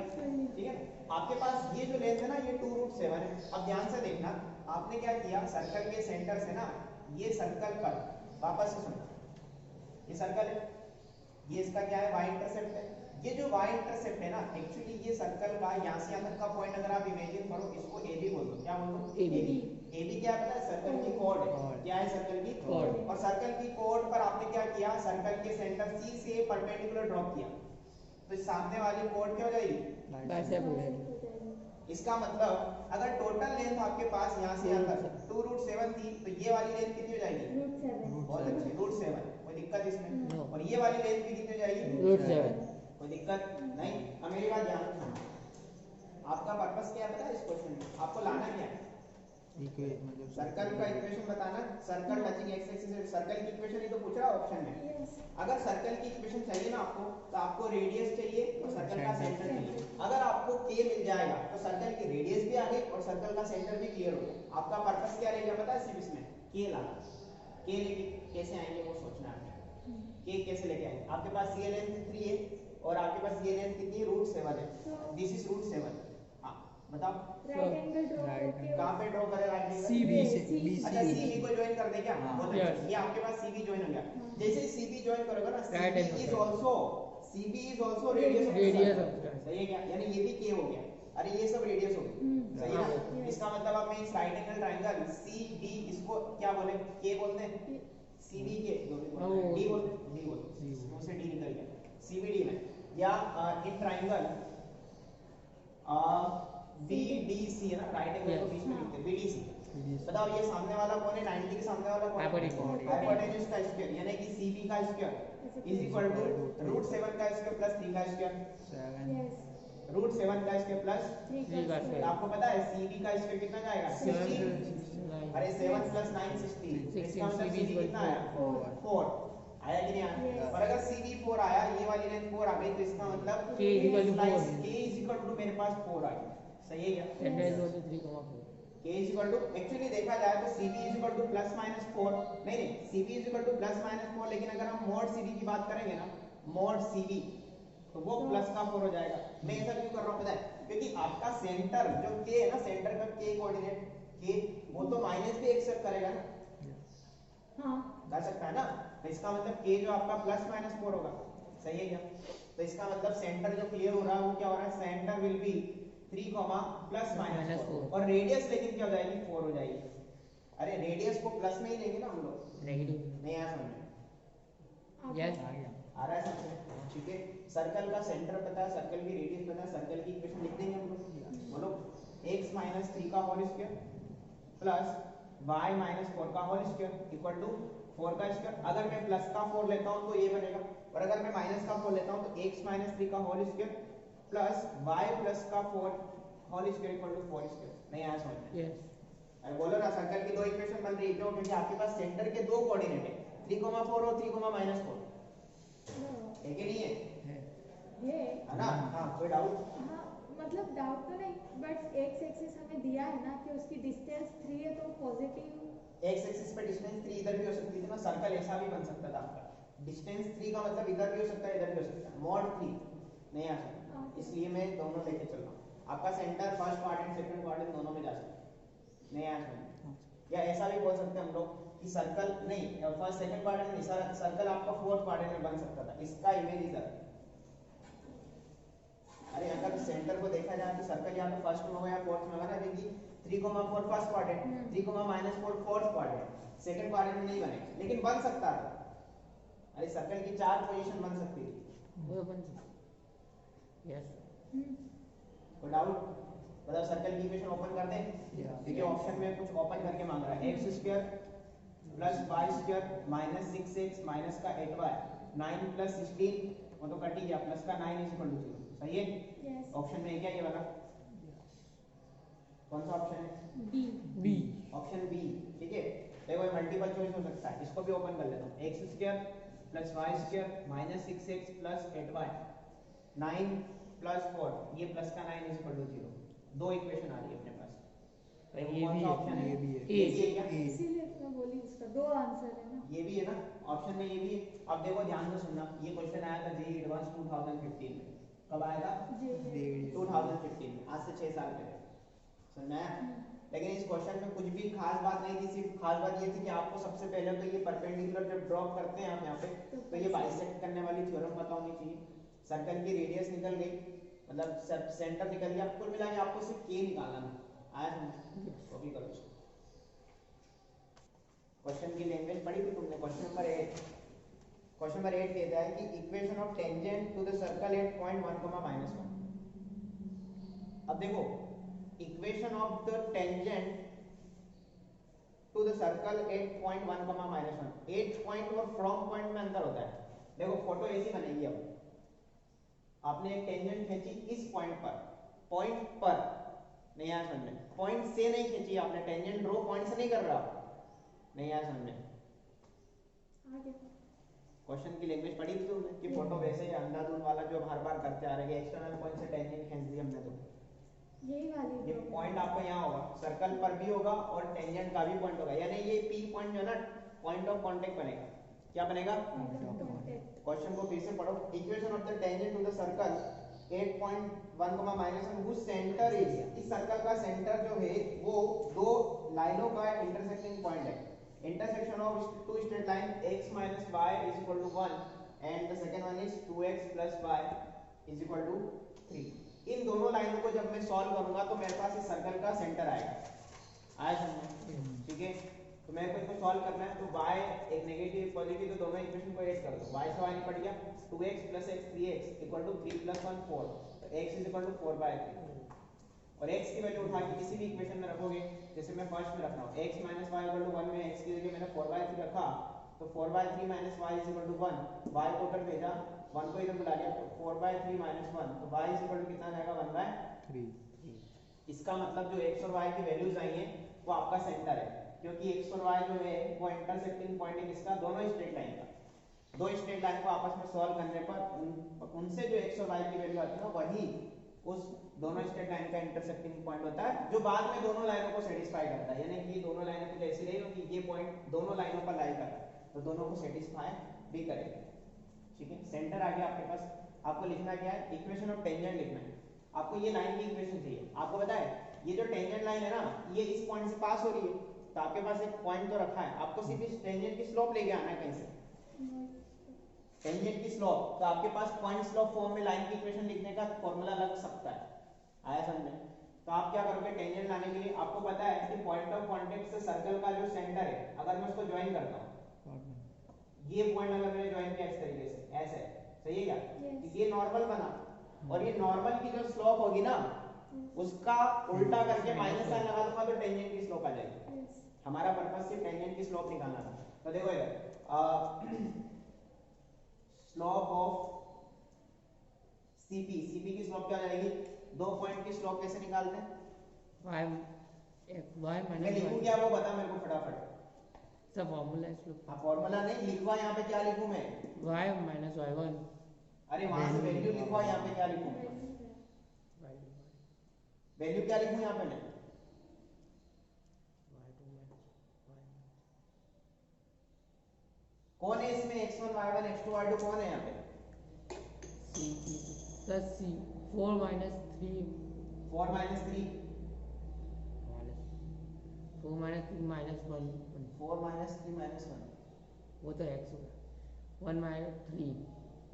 ठीक है, आपके पास ये जो लेंथ है ना, ये 2√7 है। अब ध्यान से देखना, आपने क्या किया, सर्कल के सेंटर से ना ये सर्कल पर वापस से सुनो, ये सर्कल है, ये इसका क्या है? y इंटरसेप्ट है। ये जो y इंटरसेप्ट है ना, एक्चुअली ये सर्कल का यहाँ से यहाँ तक का पॉइंट अगर आप इमेजिन करो, इसको AB बोल दो। क्या बोल दो? AB क्या पता है? सर्कल की कॉर्ड है। क्या है? सर्कल की कॉर्ड। और सर्कल की कॉर्ड पर आपने क्या किया? सर्कल के सेंटर C से परपेंडिकुलर ड्रॉप किया, तो सामने वाली कॉर्ड क्या हो जाएगी? इसका मतलब अगर टोटल लेंथ आपके पास यहाँ से यहाँ तक 2√7 थी, तो ये वाली लेंथ कितनी हो जाएगी? बहुत अच्छी, √7, कोई दिक्कत इसमें? और ये वाली लेंथ भी कितनी हो जाएगी? √7, कोई दिक्कत नहीं। अब मेरी बात ध्यान रखना, आपका पर्पस क्या है पता है इस क्वेश्चन में? आपको लाना क्या है? मतलब सर्कल का इक्वेशन बताना, circle touching x axis, circle की इक्वेशन ही तो पूछ रहा है ऑप्शन में। अगर सर्कल की इक्वेशन चाहिए ना आपको, तो आपको रेडियस चाहिए और सर्कल का सेंटर चाहिए। अगर आपको k मिल जाएगा तो सर्कल की रेडियस भी आ गई और सर्कल का सेंटर भी क्लियर हो गया। आपका पर्पस क्या रहेगा पता है सिर्फ इसमें? k लाना। k लेके कैसे आएंगे वो सोचना है। k कैसे लेके आएंगे? आपके पास ये लेंथ 3 है और आपके पास ये लेंथ कितनी है? √7 है। This is √7। हां बताओ, राइट एंगल ड्रॉ करके कहां पे ड्रॉ करें राइट एंगल? CB से अच्छा CB को ज्वाइन कर दे क्या? बहुत अच्छा, Yes. ये आपके पास CB ज्वाइन हो गया। जैसे ही CB ज्वाइन करोगे ना, Right CB angle. is also radius of the Radius circle. of the circle. सही है क्या? यानी ये भी k हो गया, अरे ये सब रेडियस हो गई। सही है ना? इसका मतलब अब मैं इस राइट एंगल ट्रायंगल CD, इसको क्या बोले? k बोलते हैं, CB के जो भी बोलते हैं, D बोलते हैं, D बोलते हैं, मुंह से D निकल गया, CBD में, या इन ट्रायंगल BDC है ना, राइट एंगल को बीच में लिखते हैं BDC। बताओ ये सामने वाला कौन है? 90 के सामने वाला कौन है? हाइपोटेन्यूज का स्क्वायर, यानी कि CB का स्क्वायर इज इक्वल टू √7 का स्क्वायर प्लस 3 का स्क्वायर। √7 का स्क्वायर प्लस 3 का स्क्वायर। आपको पता है CB का स्क्वायर कितना जाएगा? 16। अरे 7 + 9 16। इसका मतलब CB कितना आया? 4 आया कि नहीं आया? और अगर CB 4 आया, ये वाली लेंथ 4 आ गई, तो इसका मतलब K = 4, K = मेरे पास 4 आ गया। सही है क्या? Center is equal to 3,4। K actually देखा जाए तो CB ±4, नहीं CB ±4, लेकिन अगर हम mod CB की बात करेंगे ना, mod CB, तो वो प्लस का 4 हो जाएगा। मैं ऐसा क्यों कर रहा हूँ पता है? क्योंकि आपका सेंटर जो k है ना, सेंटर का k कोऑर्डिनेट k, वो तो माइनस भी एक्सेप्ट करेगा ना, हाँ कर सकता है ना। तो इसका मतलब k जो आपका प्लस माइनस 4 होगा, सही है क्या? तो इसका मतलब सेंटर जो क्लियर हो रहा है वो क्या हो रहा है, centre will be 3 plus minus 4, और रेडियस लेकिन क्या हो जाएगी, 4 हो जाएगी। अरे रेडियस को प्लस में ही लेंगे ना हम लोग, नेगेटिव। नहीं आया समझ में? यस आ गया। आ रहा है समझ में? ठीक है, सर्कल का सेंटर पता है, सर्कल की रेडियस पता है, सर्कल की इक्वेशन लिख देंगे हम लोग। बोलो x माइनस 3 का whole square plus y minus 4 का होल स्क्वायर इक्वल टू 4 का स्क्वायर। अगर मैं प्लस का 4 लेता हूं तो ये बनेगा, और अगर मैं माइनस का 4 लेता हूं तो x माइनस 3 का whole square plus y plus का 4 whole square equal to 4 square. नहीं आया समझ में? यस अरे बोलो ना, सर्कल की दो इक्वेशन बन रही है क्यों? क्योंकि आपके पास सेंटर के दो कोऑर्डिनेट है, 3,4 और 3,-4 है कि नहीं है? है ना? हाँ, कोई डाउट? हाँ मतलब डाउट तो नहीं, बट एक्स एक्सिस हमें दिया है ना कि उसकी डिस्टेंस 3 है तो पॉजिटिव एक्स एक्सिस पे डिस्टेंस 3 इधर भी हो सकती थी ना, सर्कल ऐसा भी बन सकता था आपका। डिस्टेंस 3 का मतलब इधर भी हो सकता है, इधर भी हो सकता है, mod 3 नहीं आ सकता, इसलिए मैं दोनों लेके चल रहा हूँ। आपका centre first quadrant second quadrant दोनों में जा सकता है, नहीं आ सकता। या ऐसा भी बोल सकते हैं हम लोग कि सर्कल नहीं, फर्स्ट सेकंड क्वाड्रेंट नहीं, सर्कल आपका फोर्थ क्वाड्रेंट में बन सकता था, इसका इमेज इधर। अरे अगर सेंटर को देखा जाए तो सर्कल या तो फर्स्ट में होगा या फोर्थ में होगा ना, क्योंकि 3,4 first quadrant, 3,-4 fourth quadrant, second quadrant में नहीं बनेगा, लेकिन बन सकता है। अरे सर्कल की 4 पोजीशन बन सकती है। वो बन यस कोई डाउट? मतलब सर्कल की इक्वेशन ओपन कर दें, क्योंकि ऑप्शन में कुछ ओपन करके मांग रहा है। x square plus y square minus 6x minus का 8y 9 प्लस 16 वो तो कट ही गया, प्लस का 9 इज इक्वल टू 0, सही है? यस ऑप्शन में है क्या ये वाला? कौन सा ऑप्शन है? बी बी ऑप्शन बी, ठीक है। देखो ये मल्टीपल चॉइस हो सकता है, इसको भी ओपन कर लेता हूँ। x square plus y square minus 6x plus 8y 9 plus 4, ये प्लस का 9 इज इक्वल टू 0। दो इक्वेशन आ रही है अपने पास, तो ये कौन भी सा है, ऑप्शन है? ये भी है। ये भी है क्या? इसीलिए तो मैं बोली उसका दो आंसर है ना। ये भी है ना, ऑप्शन में ये भी है। अब देखो ध्यान से सुनना, ये क्वेश्चन आया था जेईई एडवांस 2015 में। कब आया था? जी 2015 में, आज से 6 साल पहले। समझ में आया? लेकिन इस क्वेश्चन में कुछ भी खास बात नहीं थी, सिर्फ खास बात ये थी कि आपको सबसे पहले तो ये परपेंडिकुलर जब ड्रॉ करते हैं आप यहाँ पे, तो ये बाइसेक्ट करने वाली थ्योरम पता होनी चाहिए। सर्कल की रेडियस निकल गई, मतलब सेंटर निकल गया, कुल मिला के आपको सिर्फ k निकालना है। आया समझ? कॉपी करो इसको। क्वेश्चन की लैंग्वेज पढ़ी थी तुमने? क्वेश्चन नंबर 8, क्वेश्चन नंबर 8 कहता है कि equation of tangent to the circle at point 1, -1। अब देखो equation of the tangent to the circle at point 1, -1, 8 point और फ्रॉम पॉइंट में अंतर होता है। देखो फोटो ऐसी बनेगी, अब आपने एक टेंजेंट खींची इस पॉइंट पर नहीं आया समझ में? पॉइंट से नहीं खींची आपने, टेंजेंट ड्रॉ पॉइंट से नहीं कर रहा, नहीं आया समझ में? आगे क्वेश्चन की लैंग्वेज पढ़ी थी तुमने कि फोटो वैसे ही अंधाधुंध वाला जो हर बार करते आ रहे हैं, एक्सटर्नल पॉइंट से टेंजेंट खींच दी हमने, तो यही वाली ये पॉइंट आपको यहाँ होगा, सर्कल पर भी होगा और टेंजेंट का भी पॉइंट होगा, यानी ये P पॉइंट जो है ना, पॉइंट ऑफ कांटेक्ट बनेगा। क्या बनेगा? क्वेश्चन को फिर से पढ़ो। Equation of the tangent to the circle 8.1, -1 whose center is, इस सर्कल का सेंटर जो है वो दो लाइनों का इंटरसेक्टिंग पॉइंट है। Intersection of two straight line x - y = 1 and the second one is 2x + y = 3। इन दोनों लाइनों को जब मैं सॉल्व करूंगा तो मेरे पास इस सर्कल का सेंटर आएगा। आया समझ? ठीक है, तो मेरे को इसको सॉल्व करना है, तो y एक नेगेटिव पॉजिटिव, तो दोनों इक्वेशन को ऐड कर दो। y से y निकल गया, 2x + x 3x = 3 + 1 4, तो x = 4/3। और x की वैल्यू उठा के किसी भी इक्वेशन में रखोगे, जैसे मैं फर्स्ट में रख रहा हूं x - y = 1 में x की जगह मैंने 4/3 रखा, तो 4/3 - y = 1, y को उधर भेजा, 1 को इधर बुला लिया, तो 4/3 - 1, तो y कितना रहेगा? 1/3। इसका मतलब जो x और y की वैल्यूज आई हैं वो आपका सेंटर है, क्योंकि x और y जो है वो इंटरसेक्टिंग पॉइंट है किसका? दोनों स्ट्रेट लाइन का। दो स्ट्रेट लाइन को आपस में सॉल्व करने पर उनसे जो x और y की वैल्यू आती है ना, वही उस दोनों स्ट्रेट लाइन का इंटरसेक्टिंग पॉइंट होता है, जो बाद में दोनों लाइनों को सेटिस्फाई करता है। यानी कि दोनों लाइनें कुछ ऐसी रही कि ये पॉइंट दोनों लाइनों पर लाई कर रहा है, तो दोनों को सेटिस्फाई भी करेगा। ठीक है, सेंटर आ गया आपके पास। आपको लिखना क्या है? इक्वेशन ऑफ टेंजेंट लिखना है। आपको ये लाइन की इक्वेशन चाहिए। आपको पता है ये जो टेंजेंट लाइन है ना, ये इस पॉइंट से पास हो रही है, तो आपके पास एक पॉइंट तो रखा है, आपको सिर्फ इस टेंजेंट की स्लोप लेके आना है कहीं से, टेंजेंट की स्लोप। तो आपके पास पॉइंट स्लोप फॉर्म में लाइन की इक्वेशन लिखने का फॉर्मूला लग सकता है, आया समझ में? तो आप क्या करोगे, टेंजेंट लाने के लिए आपको पता है कि पॉइंट ऑफ कांटेक्ट से सर्कल का जो सेंटर है, अगर मैं उसको ज्वाइन करता हूं, ये पॉइंट अगर मैंने ज्वाइन किया इस तरीके से, ऐसे, सही है क्या? Yes. तो ये नॉर्मल बना, और ये नॉर्मल की जो स्लोप होगी ना, उसका उल्टा करके माइनस साइन लगा दूंगा तो टेंजेंट की स्लोप आ जाएगी। Yes. हमारा पर्पस सिर्फ टेंजेंट की स्लोप निकालना था। तो देखो इधर स्लोप ऑफ सीपी की स्लोप क्या हो जाएगी? दो पॉइंट की स्लोप कैसे निकालते हैं? y मैं माइनस लिखूं क्या वो बता मेरे को फटाफट। सब फॉर्मूला स्लोप हाँ फॉर्मूला नहीं लिखवा, यहाँ पे क्या लिखूं मैं? y माइनस y1 अरे वहां से वैल्यू लिखवा, यहाँ पे क्या लिखूं? वैल्यू क्या लिखूं यहाँ पे मैं? कौन है इसमें x1 y1 x2 y2 कौन है यहाँ पे? c plus c 4 minus 3 4 minus 3 4 minus 3 minus 1 4 minus 3 minus 1 वो तो x होगा 1 minus 3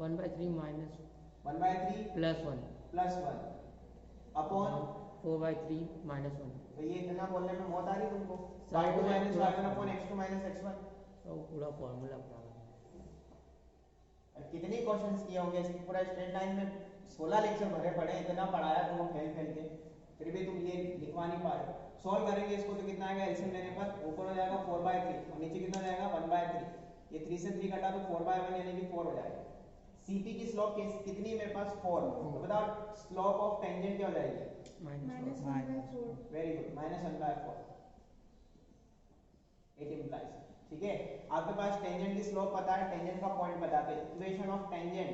1 by 3 minus 1 by 3 plus 1 plus 1 upon 4 by 3 minus 1 तो ये इतना बोलने में मौत आ रही तुमको? सर, y2 माइनस पूरा- y1 upon x2 minus x1। तो पूरा फॉर्मूला बता कितने क्वेश्चंस किए होंगे इसकी, पूरा स्ट्रेट लाइन में 16 लेक्चर भरे पड़े, इतना पढ़ाया तुमको फेल फेल के, फिर भी तुम ये लिखवा नहीं पा रहे। सॉल्व करेंगे इसको तो कितना आएगा एलसीएम लेने पर? ऊपर हो जाएगा 4/3 और नीचे कितना हो जाएगा 1/3। ये 3 से 3 कटा तो 4/1 यानी कि 4 हो जाएगा। सीपी की स्लोप कितनी है मेरे पास? 4। तो बताओ स्लोप ऑफ टेंजेंट क्या हो जाएगी? Minus minus 1 by 4. Very good, -1/4 it implies. ठीक है, आपके पास टेंजेंट की स्लोप पता है, टेंजेंट का पॉइंट पता है, equation of tangent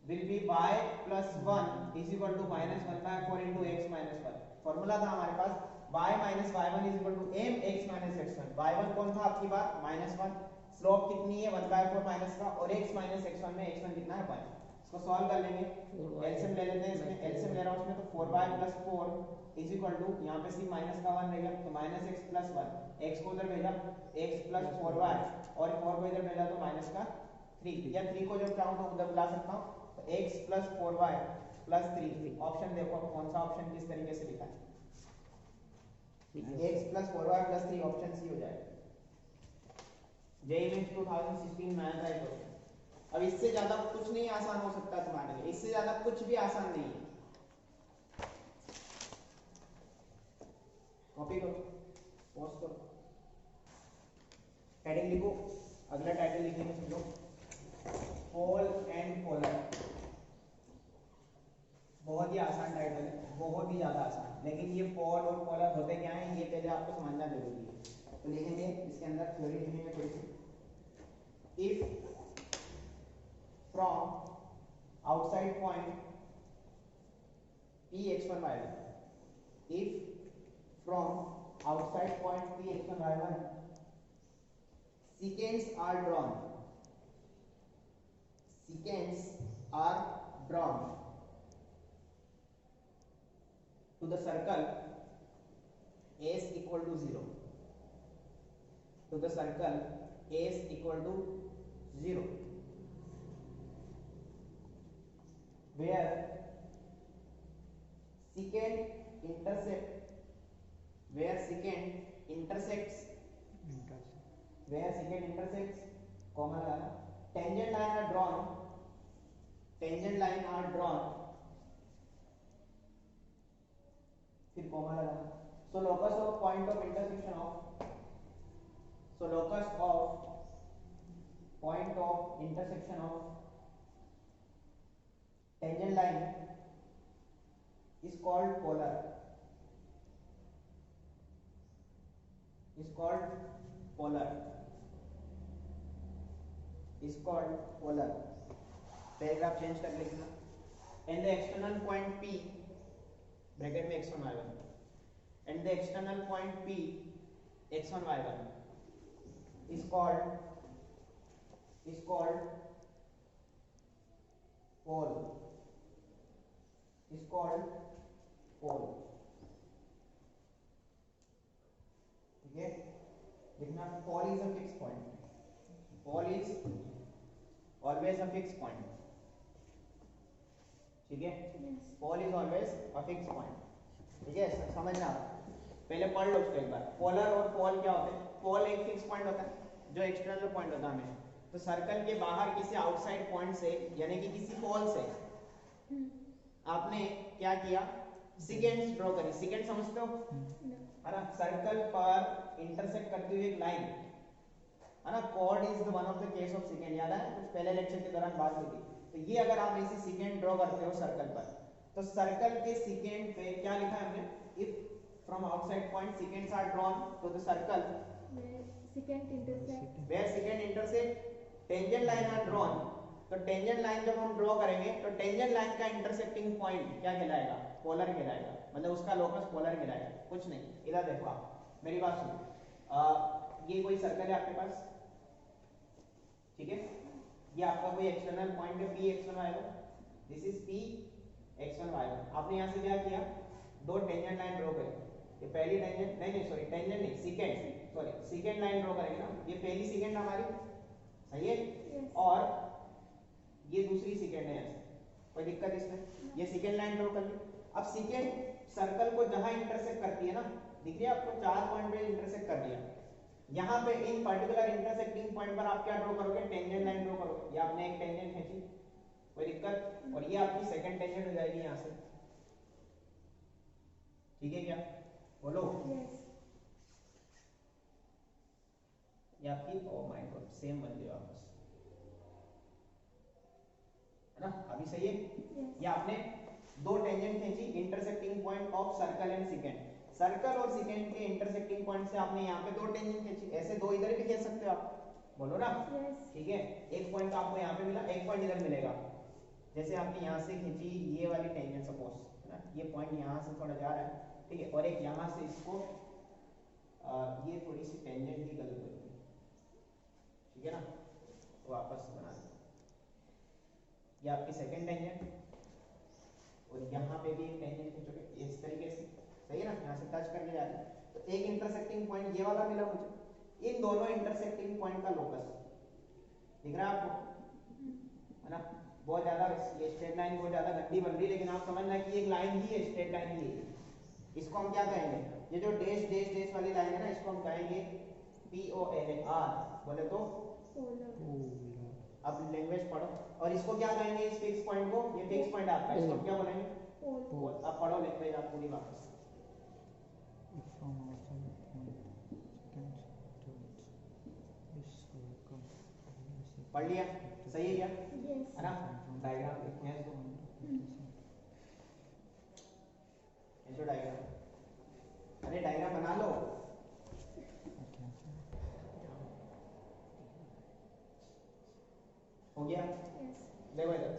will be y plus 1 is equal to -1/4 into x minus 1। Formula था हमारे पास y minus y1 is equal to m x minus x1। y1 कौन था आपकी बात? -1। स्लोप कितनी है? 1/4 माइनस का, और x minus x1 में x1 कितना है? 1। इसको सॉल्व कर लेंगे, एलसीएम ले लेते हैं इसमें, एलसीएम ले रहा हूं इसमें, तो 4y plus 4 is equal to, यहाँ पे सी माइनस का 1 रहेगा तो -x plus 1, x को उधर भेजा x plus 4y और 4 को इधर भेजा तो माइनस का 3, या 3 को जब चाहूं तो उधर बुला सकता हूं, तो x plus 4y plus 3। Option देखो कौन सा ऑप्शन किस तरीके से लिखा है, x plus 4y plus 3 option C हो जाएगा। JEE mains 2016 math right question. अब इससे ज्यादा कुछ नहीं आसान हो सकता तुम्हारे लिए, इससे ज्यादा कुछ भी आसान नहीं है। कॉपी करो, पॉज करो, हेडिंग लिखो, अगला टाइटल लिखेंगे समझो, पोल एंड पोलर। बहुत ही आसान टाइटल है, बहुत ही ज्यादा आसान, लेकिन ये पोल और पोलर होते क्या हैं ये पहले आपको समझना जरूरी है। तो लिखेंगे इसके अंदर थ्योरी लिखेंगे थोड़ी सी। If from outside point p x1 y1, if from outside point p x1 y1 secants are drawn to the circle s equal to 0, to the circle s equal to 0, where secant intersects comma लगाना, tangent line are drawn, फिर comma लगाना। So locus of point of intersection of tangent line is called polar, paragraph change कर लिखना। And the external point P bracket में x1 y1, and the external point P x1 y1 is called pole, is called pole. ठीक है, लिखना pole is a fixed point. Pole is always a fixed point. ठीक है, pole is always a fixed point. ठीक है, समझना पहले पढ़ लो उसको एक बार. पोलर और पोल क्या होते हैं? पोल एक फिक्स पॉइंट होता है जो एक्सटर्नल पॉइंट होता है हमेशा. तो सर्कल के बाहर किसी आउटसाइड पॉइंट से यानी कि किसी पोल से आपने क्या किया? सिकेंड्स ड्रॉ करी. सिकेंड समझते हो है ना? सर्कल पर इंटरसेक्ट करती हुई एक लाइन है ना. Chord is the one of the case of secant. याद है कुछ पहले लेक्चर के दौरान बात हुई थी. तो ये अगर आप ऐसी सिकेंड ड्रॉ करते हो सर्कल पर, तो सर्कल के सिकेंड पे क्या लिखा है हमने? If from outside point secants are drawn तो the circle where secant intersect tangent line are drawn. तो टेंजेंट लाइन जब हम ड्रॉ करेंगे तो टेंजेंट लाइन का इंटरसेक्टिंग पॉइंट क्या कहलाएगा? पोलर कहलाएगा. मतलब उसका लोकस पोलर कहलाएगा. कुछ नहीं, इधर देखो आप मेरी बात सुनो. ये कोई सर्कल है आपके पास, ठीक है? ये आपका कोई एक्सटर्नल पॉइंट है p x1 y1. This is p x1 y1. आपने यहाँ से क्या किया? दो टेंजेंट लाइन ड्रॉ करी. ये पहली टेंजेंट नहीं सॉरी टेंजेंट नहीं second sorry second line draw करेंगे ना. ये पहली सेकंड हमारी सही है और ये दूसरी सेकंड है. ऐसे कोई दिक्कत इसमें? ये सेकंड लाइन ड्रॉ कर ली. अब सेकंड सर्कल को जहां इंटरसेक्ट करती है ना, दिख रही है आपको? 4 पॉइंट पे इंटरसेक्ट कर दिया. यहाँ पे इन पर्टिकुलर इंटरसेक्टिंग पॉइंट पर आप क्या ड्रॉ करोगे? टेंजेंट लाइन ड्रॉ करोगे. ये आपने एक टेंजेंट खींची, कोई दिक्कत? और ये आपकी सेकंड टेंजेंट हो जाएगी यहाँ से. ठीक है क्या? बोलो. ये आपकी ओ माय गॉड सेम बन गई वापस है ना. अभी सही है. ये आपने दो टेंजेंट खींची intersecting point of circle and second. Circle और सेकंड के इंटरसेक्टिंग पॉइंट से आपने यहाँ पे दो टेंजेंट खींची. ऐसे दो इधर भी खींच सकते हो आप. बोलो ना. ठीक है, एक पॉइंट आपको यहाँ पे मिला, एक पॉइंट इधर मिलेगा. जैसे आपने यहाँ से खींची ये वाली टेंजेंट सपोज है ना, ये पॉइंट यहाँ से थोड़ा जा रहा है, ठीक है, और एक यहाँ से इसको ये थोड़ी सी टेंजेंट ही गलत हो गई, ठीक है ना, वापस बना दो. ये आपकी सेकंड टेंजेंट और यहाँ पे भी एक टेंजेंट खींचोगे इस तरीके से. सही है ना? यहाँ से टच करके जा रहे हैं. तो एक इंटरसेक्टिंग पॉइंट ये वाला मिला मुझे. इन दोनों इंटरसेक्टिंग पॉइंट का लोकस दिख रहा है आपको है ना? बहुत ज्यादा ये स्ट्रेट लाइन बहुत ज्यादा गंदी बन रही है, लेकिन आप समझना कि एक लाइन ही है, स्ट्रेट लाइन ही है. इसको हम क्या कहेंगे? ये जो डैश डैश डैश वाली लाइन है ना, इसको हम कहेंगे POLAR. बोले तो अब लैंग्वेज पढ़ो. और इसको क्या कहेंगे? इस फिक्स पॉइंट को, ये फिक्स पॉइंट आपका, इसको हम क्या बोलेंगे? पोल. अब पढ़ो लैंग्वेज आप पूरी वापस. पढ़ लिया? सही है क्या? है ना? डायग्राम लिखते हैं इसको. ऐसे डायग्राम, अरे डायग्राम बना लो. हो गया? देखो इधर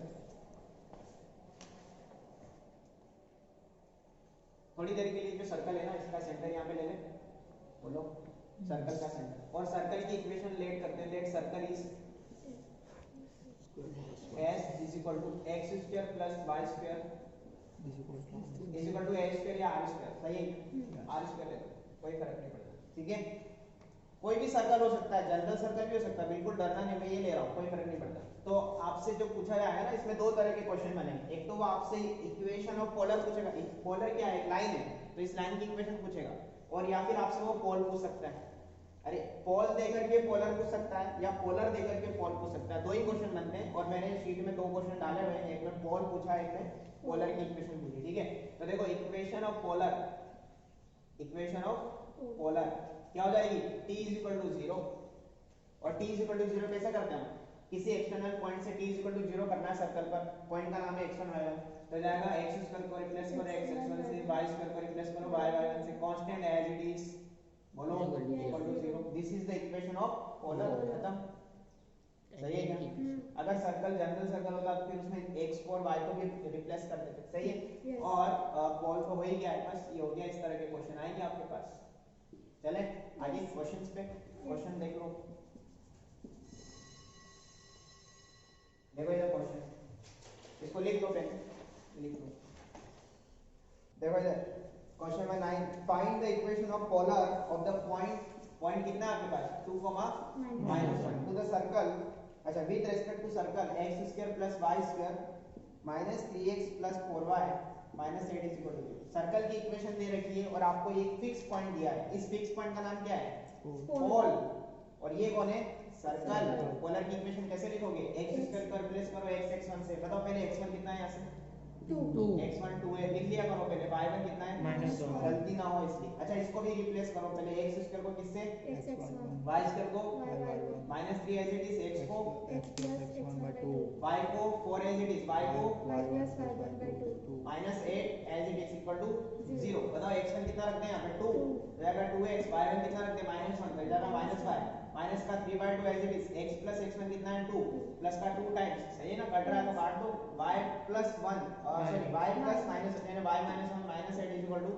थोड़ी देर के लिए जो सर्कल है ना, इसका सेंटर यहाँ पे ले लें. बोलो सर्कल का सेंटर. और सर्कल की इक्वेशन लेट करते हैं. Let circle is S is equal to x square plus y square is equal to a square या r square. सही है? r square ले लो, कोई फर्क नहीं पड़ता. ठीक है, कोई भी सर्कल हो सकता है, जनरल सर्कल भी हो सकता है, बिल्कुल डरना नहीं, मैं ये ले रहा हूँ, कोई फर्क नहीं पड़ता. तो आपसे जो पूछा गया है ना, इसमें दो तरह के क्वेश्चन बनेंगे. एक तो वो आपसे इक्वेशन ऑफ पोलर पूछेगा. पोलर क्या है? एक लाइन है, तो इस लाइन की इक्वेशन पूछेगा. और या फिर आपसे वो पोल पूछ सकता है. अरे पोल देकर के पोलर पूछ सकता है या पोलर देकर के पोल पूछ सकता है. दो ही क्वेश्चन बनते हैं और मैंने शीट में दो क्वेश्चन डाले हुए हैं. एक में पोल पूछा, एक में पोलर की इक्वेशन पूछी. ठीक है, तो देखो equation of polar, equation of polar क्या हो जाएगी? t is equal to 0. और t इज इक्वल टू 0 कैसे करते हैं हम? किसी एक्सटर्नल पॉइंट से t इज इक्वल टू 0 करना है सर्कल पर. पॉइंट का नाम है x1 y1. तो जाएगा x स्क्वायर को रिप्लेस करो x x1 से, y स्क्वायर को रिप्लेस करो y y1 से. Constant as it is. बोलो equal to 0. This is the equation of polar. खत्म. सही है क्या? अगर सर्कल जनरल सर्कल होता तो फिर उसमें x को और y को भी रिप्लेस कर देते. सही है? और पोल तो हो ही गया है. बस ये हो गया. इस तरह के क्वेश्चन आएंगे आपके पास. चले आगे क्वेश्चंस पे. क्वेश्चन देख लो. देखो ये क्वेश्चन, इसको लिख लो. पहले लिख लो. देखो इधर question number 9, find the equation of polar of the point कितना है आपके पास 2, -1 टू द सर्कल, अच्छा with respect to circle x² + y² -3x + 4y -8 is equal to 0। Circle की इक्वेशन दे रखी है और आपको एक फिक्स पॉइंट दिया है। इस फिक्स पॉइंट का नाम क्या है? पोल। और ये कौन है? सर्कल। पोलर की इक्वेशन कैसे लिखोगे? x² को रिप्लेस करो x(x1) से। बताओ पहले x1 कितना है यहाँ से? 2 x1 2 है, लिख लिया करो पहले। y1 कितना है? -1 गलती ना हो इसलिए। अच्छा इसको भी रिप्लेस करो पहले, x² को किससे? x(x1) y² को y -3 as it is, x को x plus x1/2 y को 4 एज इट इज, y को y plus y1/2 -8 as it is equal to 0। बताओ x1 कितना रखते हैं यहाँ पे? 2 तो जाएगा 2x, y1 कितना रखते हैं? -1 तो जाएगा -5, माइनस का 3/2 as it is, x plus x1 कितना है? 2 प्लस का 2 टाइम्स, सही है ना? कट रहा है तो काट दो, y plus 1 sorry y plus minus यानी y -1 -8 इज इक्वल टू,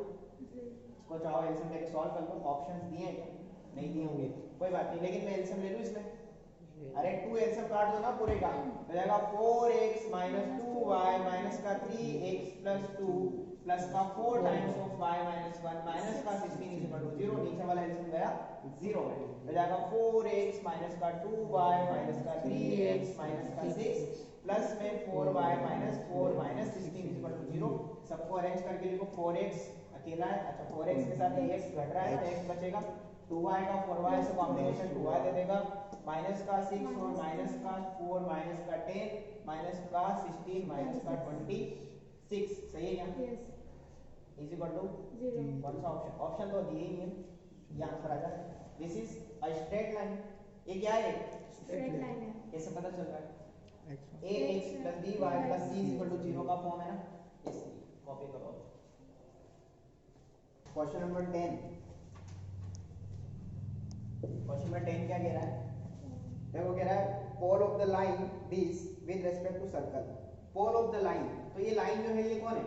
इसको चाहो एलसीएम लेके सॉल्व कर लो। ऑप्शंस दिए हैं क्या? नहीं दिए होंगे, कोई बात नहीं, लेकिन मैं एलसीएम ले लूं इसमें। अरे 2 एलसीएम काट दो ना पूरे का, हो जाएगा 4x - 2y माइनस का 3x + 2 प्लस का 4 टाइम्स ऑफ y - 1 माइनस का 16 इज इक्वल टू 0। नीचे वाला एलसीएम गया 0 है, हो जाएगा 4x माइनस का 2y माइनस का 3x माइनस का 6 प्लस में 4y - 4 - 16 इज इक्वल टू 0। सबको अरेंज करके लिखो। 4x अकेला है, अच्छा 4x के साथ x घट रहा है तो x बचेगा, 2y का 4y से कॉम्बिनेशन 2y दे देगा, माइनस का 6 और माइनस का 4 माइनस का 10 माइनस का 16 माइनस का 26, सही है क्या? yes इज इक्वल टू 0 कौन सा ऑप्शन? ऑप्शन तो दिए ही नहीं है, ये आंसर आ जाएगा। This is a straight line. ये क्या है? straight line है कैसे पता चल रहा है? x1 ax + by + c is equal to 0 का फॉर्म है ना, इसलिए कॉपी करो। क्वेश्चन नंबर 10, क्वेश्चन नंबर 10 क्या कह रहा है? देखो कह रहा है pole of the line this with respect to circle. Pole of the line, तो ये लाइन जो है ये कौन है?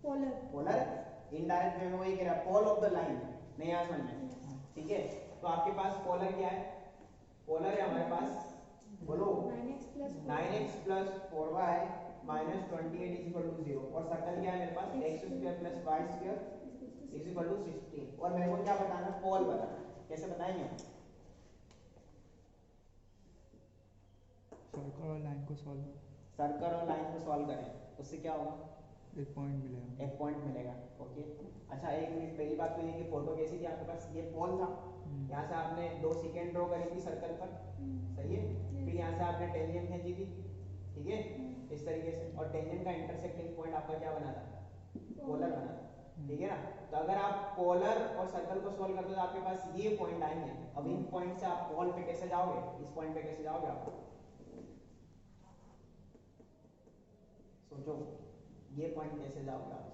polar polar. इनडायरेक्ट वे में वही कह रहा है, पोल ऑफ द लाइन, नहीं आ समझ में, ठीक है? तो आपके पास पोलर क्या है? पोलर है हमारे पास, बोलो 9x plus 9x + 4y - 28 is equal to 0। और सर्कल क्या है मेरे पास? x² + y² is equal to 16। और मेरे को क्या बताना? पोल बताना। कैसे बताएंगे? सर्कल और लाइन को सॉल्व, सर्कल और लाइन को सॉल्व करें, उससे क्या होगा? एक पॉइंट मिलेगा। एक पॉइंट मिलेगा, ओके। अच्छा एक मिनट, पहली बात तो ये कि फोटो कैसी थी आपके पास? ये पोल था, यहाँ से आपने 2 सेकंड ड्रॉ करी थी सर्कल पर, सही है? फिर यहाँ से आपने टेंजेंट खींची थी, ठीक है, इस तरीके से, और टेंजेंट का इंटरसेक्टिंग पॉइंट आपका क्या बना था? पोलर बना था, ठीक है ना? तो अगर आप पोलर और सर्कल को सॉल्व करते हो तो आपके पास ये पॉइंट आएंगे। अब इन पॉइंट से आप पोल पे कैसे जाओगे? इस पॉइंट पे कैसे जाओगे आप? सोचो, ये पॉइंट कैसे जाओगे आप?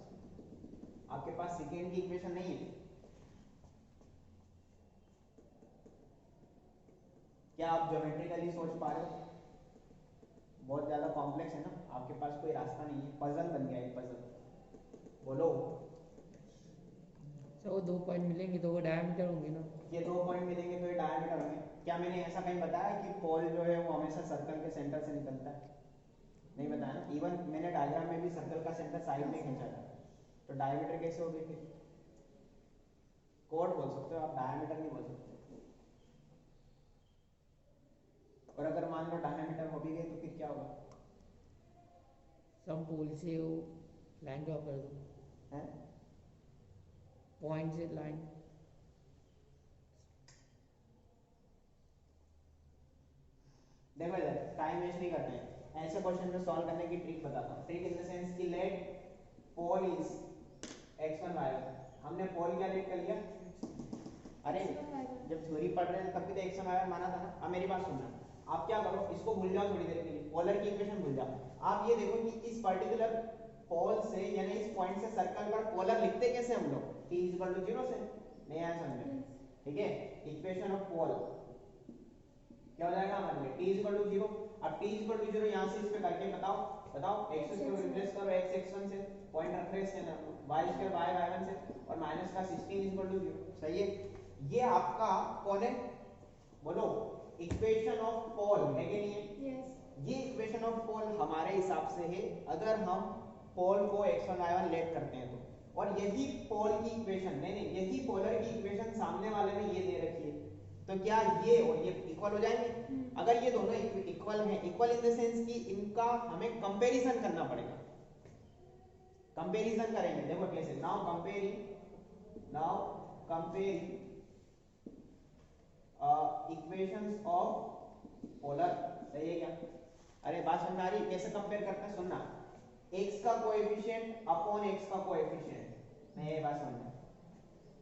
आपके पास सेकेंड की इक्वेशन नहीं है क्या? आप ज्योमेट्रिकली सोच पा रहे हो? बहुत ज्यादा कॉम्प्लेक्स है ना, आपके पास कोई रास्ता नहीं है, पजल बन गया है, पजल। बोलो तो वो 2 पॉइंट मिलेंगे तो वो डायमीटर होंगे ना। ये 2 पॉइंट मिलेंगे तो ये डायमीटर होंगे। क्या मैंने ऐसा कहीं बताया कि पोल जो है वो हमेशा सर्कल के सेंटर से निकलता है? नहीं बताया ना। इवन मैंने डायग्राम में भी सर्कल का सेंटर साइड में खींचा था, तो डायमीटर कैसे हो गई? फिर कोड बोल सकते हो आप, डायमीटर नहीं बोल सकते। और अगर मान लो डायमीटर हो भी गए तो फिर क्या होगा? सब पोल से वो लाइन ड्रॉ कर दो, हैं? पॉइंट से लाइन। देखो इधर टाइम वेस्ट नहीं करते हैं, ऐसे क्वेश्चन में सॉल्व करने की ट्रिक बताता हूँ। ट्रिक इन द सेंस कि let pole is x1 y1। हमने पोल क्या लेट कर लिया? अरे जब थ्योरी पढ़ रहे थे तब भी तो x1 y1 माना था ना। अब मेरी बात सुनना, आप क्या करो, इसको भूल जाओ थोड़ी देर के लिए, पोलर की इक्वेशन भूल जाओ। आप ये देखो कि इस पर्टिकुलर पोल से यानी इस पॉइंट से सर्कल पर पोलर लिखते कैसे हम लोग? t = 0 से, नहीं आया समझ में, ठीक है? इक्वेशन ऑफ पोल क्या हो जाएगा हमारे लिए? t = 0। अब t = 0 यहाँ से इस पे करके बताओ, x को रिप्लेस करो x(x1) से, पॉइंट रेफरेंस से ना, y² y(y1) से, और माइनस का 16 = 0, सही है? ये आपका कौन है? बोलो, इक्वेशन ऑफ पोल है कि नहीं है? yes ये इक्वेशन ऑफ पोल हमारे हिसाब से है अगर हम पोल को x1 y1 लेट करते हैं तो। और यही पोल की इक्वेशन, नहीं नहीं, यही पोलर की इक्वेशन सामने वाले में ये दे रखी है, तो क्या ये और ये इक्वल हो जाएंगे? अगर ये दोनों इक्वल हैं, इक्वल इन द सेंस कि इनका हमें कंपैरिजन करना पड़ेगा। कंपैरिजन करेंगे, देखो कैसे, now comparing equations of polar, सही है क्या? अरे बात समझ आ रही है? कैसे कंपेयर करते हैं, सुनना, x का कोएफिशिएंट अपॉन x का कोएफिशिएंट, नहीं ये बात समझना,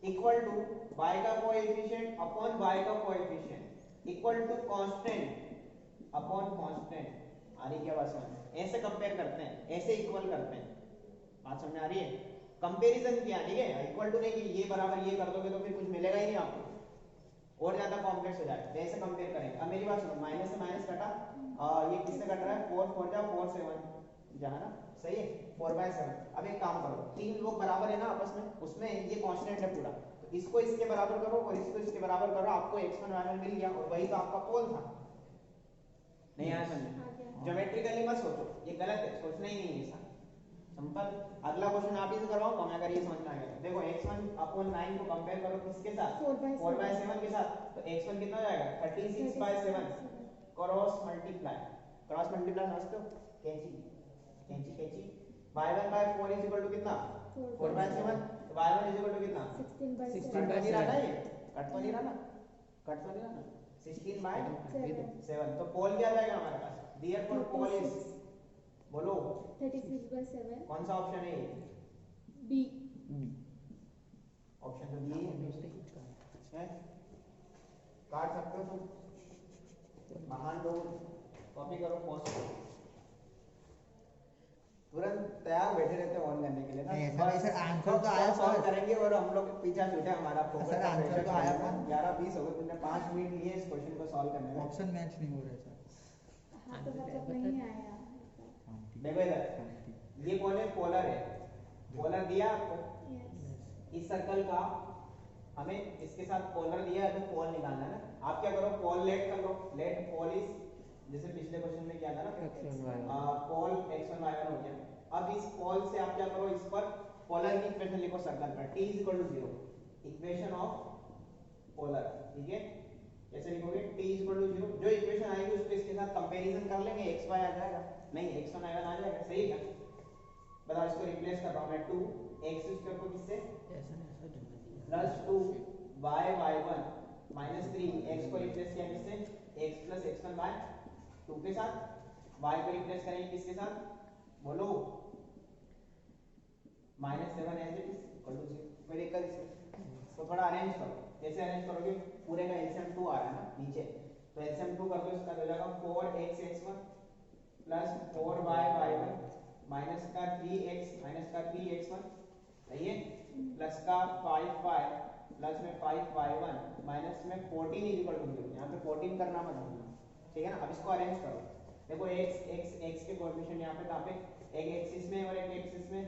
इक्वल टू y का कोएफिशिएंट अपॉन y का coefficient equal to constant upon constant, आ रही क्या बात समझ? ऐसे कंपेयर करते हैं, ऐसे इक्वल करते हैं, बात समझ आ रही है? कंपैरिजन किया, ठीक है, इक्वल टू नहीं कि ये बराबर ये कर दोगे तो फिर कुछ मिलेगा ही नहीं आपको, और ज्यादा कॉम्प्लेक्स हो जाएगा, तो ऐसे कंपेयर करेंगे। अब मेरी बात सुनो, माइनस से माइनस कटा, ये किससे कट रहा है, 4 4 जा 4 7 जहां ना, सही है, 4/7। अब एक काम करो, तीन लोग बराबर है ना आपस में, उसमें ये कांस्टेंट है पूरा, तो इसको इसके बराबर करो और इसको इसके बराबर करो, आपको x1 y1 मिल गया, और वही तो आपका पोल था। नहीं आया समझ? ज्योमेट्रिकली मत सोचो, ये गलत है, सोचना ही नहीं है ऐसा, सिंपल। अगला क्वेश्चन आप ही से करवाऊंगा मैं, अगर ये समझ में आ गया तो। देखो x1 अपॉन 9 को कंपेयर करो किसके साथ, 4/7 के साथ, तो x1 कितना हो जाएगा, 36/7 क्रॉस मल्टीप्लाई, क्रॉस मल्टीप्लाई समझते हो, कैंची कैंची कैंची, y1/4 इज इक्वल टू कितना, 4/7, तो y1 इज इक्वल टू कितना, 16/7 कट तो नहीं रहा ना, ये कट तो नहीं रहा ना, कट तो नहीं रहा ना, 16/7, तो पोल क्या आ जाएगा हमारे पास, देयरफॉर पोल इज, बोलो 36/7 कौन सा ऑप्शन है ये, बी, ऑप्शन तो बी है, काट सकते हो तुम, महान लोग, कॉपी करो, पोस्ट करो, तुरंत तैयार बैठे रहते ऑन करने के लिए ना, नहीं, ऐसा नहीं सर, आंसर तो आया सॉल्व सर। करेंगे और हम लोग पीछा छूटे, हमारा फोकस सर, आंसर तो आया था। 11:20 हो गए, तुमने 5 मिनट लिए इस क्वेश्चन को सॉल्व करने में। ऑप्शन मैच नहीं हो रहे सर। हाँ तो मतलब नहीं आया। हाँ, ठीक देखो इधर, हाँ, ठीक। ये कौन है, पोलर है, पोलर दिया आपको, यस, इस सर्कल का हमें इसके साथ पोलर दिया है, तो पोल निकालना है ना। आप क्या करो, पोल लेट कर लो, लेट पोल इज, जैसे पिछले क्वेश्चन में किया था ना, पोल x1 y1 हो गया। अब इस पोल से आप क्या करो, इस पर पोलर की इक्वेशन लिखो सर्कल पर, t is equal to 0, equation of polar, ठीक है, कैसे लिखोगे, t इज इक्वल टू 0, जो इक्वेशन आएगी उसको इसके साथ कंपैरिजन कर लेंगे, x y आ जाएगा, नहीं x1 y1 आ जाएगा, सही है क्या? बताओ, इसको रिप्लेस कर रहा हूं मैं, 2x² को किससे, plus 2 y y1 minus 3, x को रिप्लेस किया किससे, x प्लस x1/2 के साथ, y को रिप्लेस करेंगे किसके साथ, बोलो, -7 as it is equal to 0, कोई दिक्कत इसमें? तो थोड़ा अरेंज करो, कैसे अरेंज करोगे, पूरे का एलसीएम 2 आ रहा है ना नीचे, तो एलसीएम 2 कर दो, इसका हो जाएगा 4x(x1) plus 4y y1 minus का 3x माइनस का 3x1, सही है, प्लस का 5y प्लस में 5y1 माइनस में 14 इज इक्वल टू 0, यहाँ पे 14 करना मत भूलना, ठीक है ना। अब इसको अरेंज करो, देखो x के कोएफिशिएंट यहाँ पे कहाँ पे, एक एक्सिस में और एक एक्सिस में,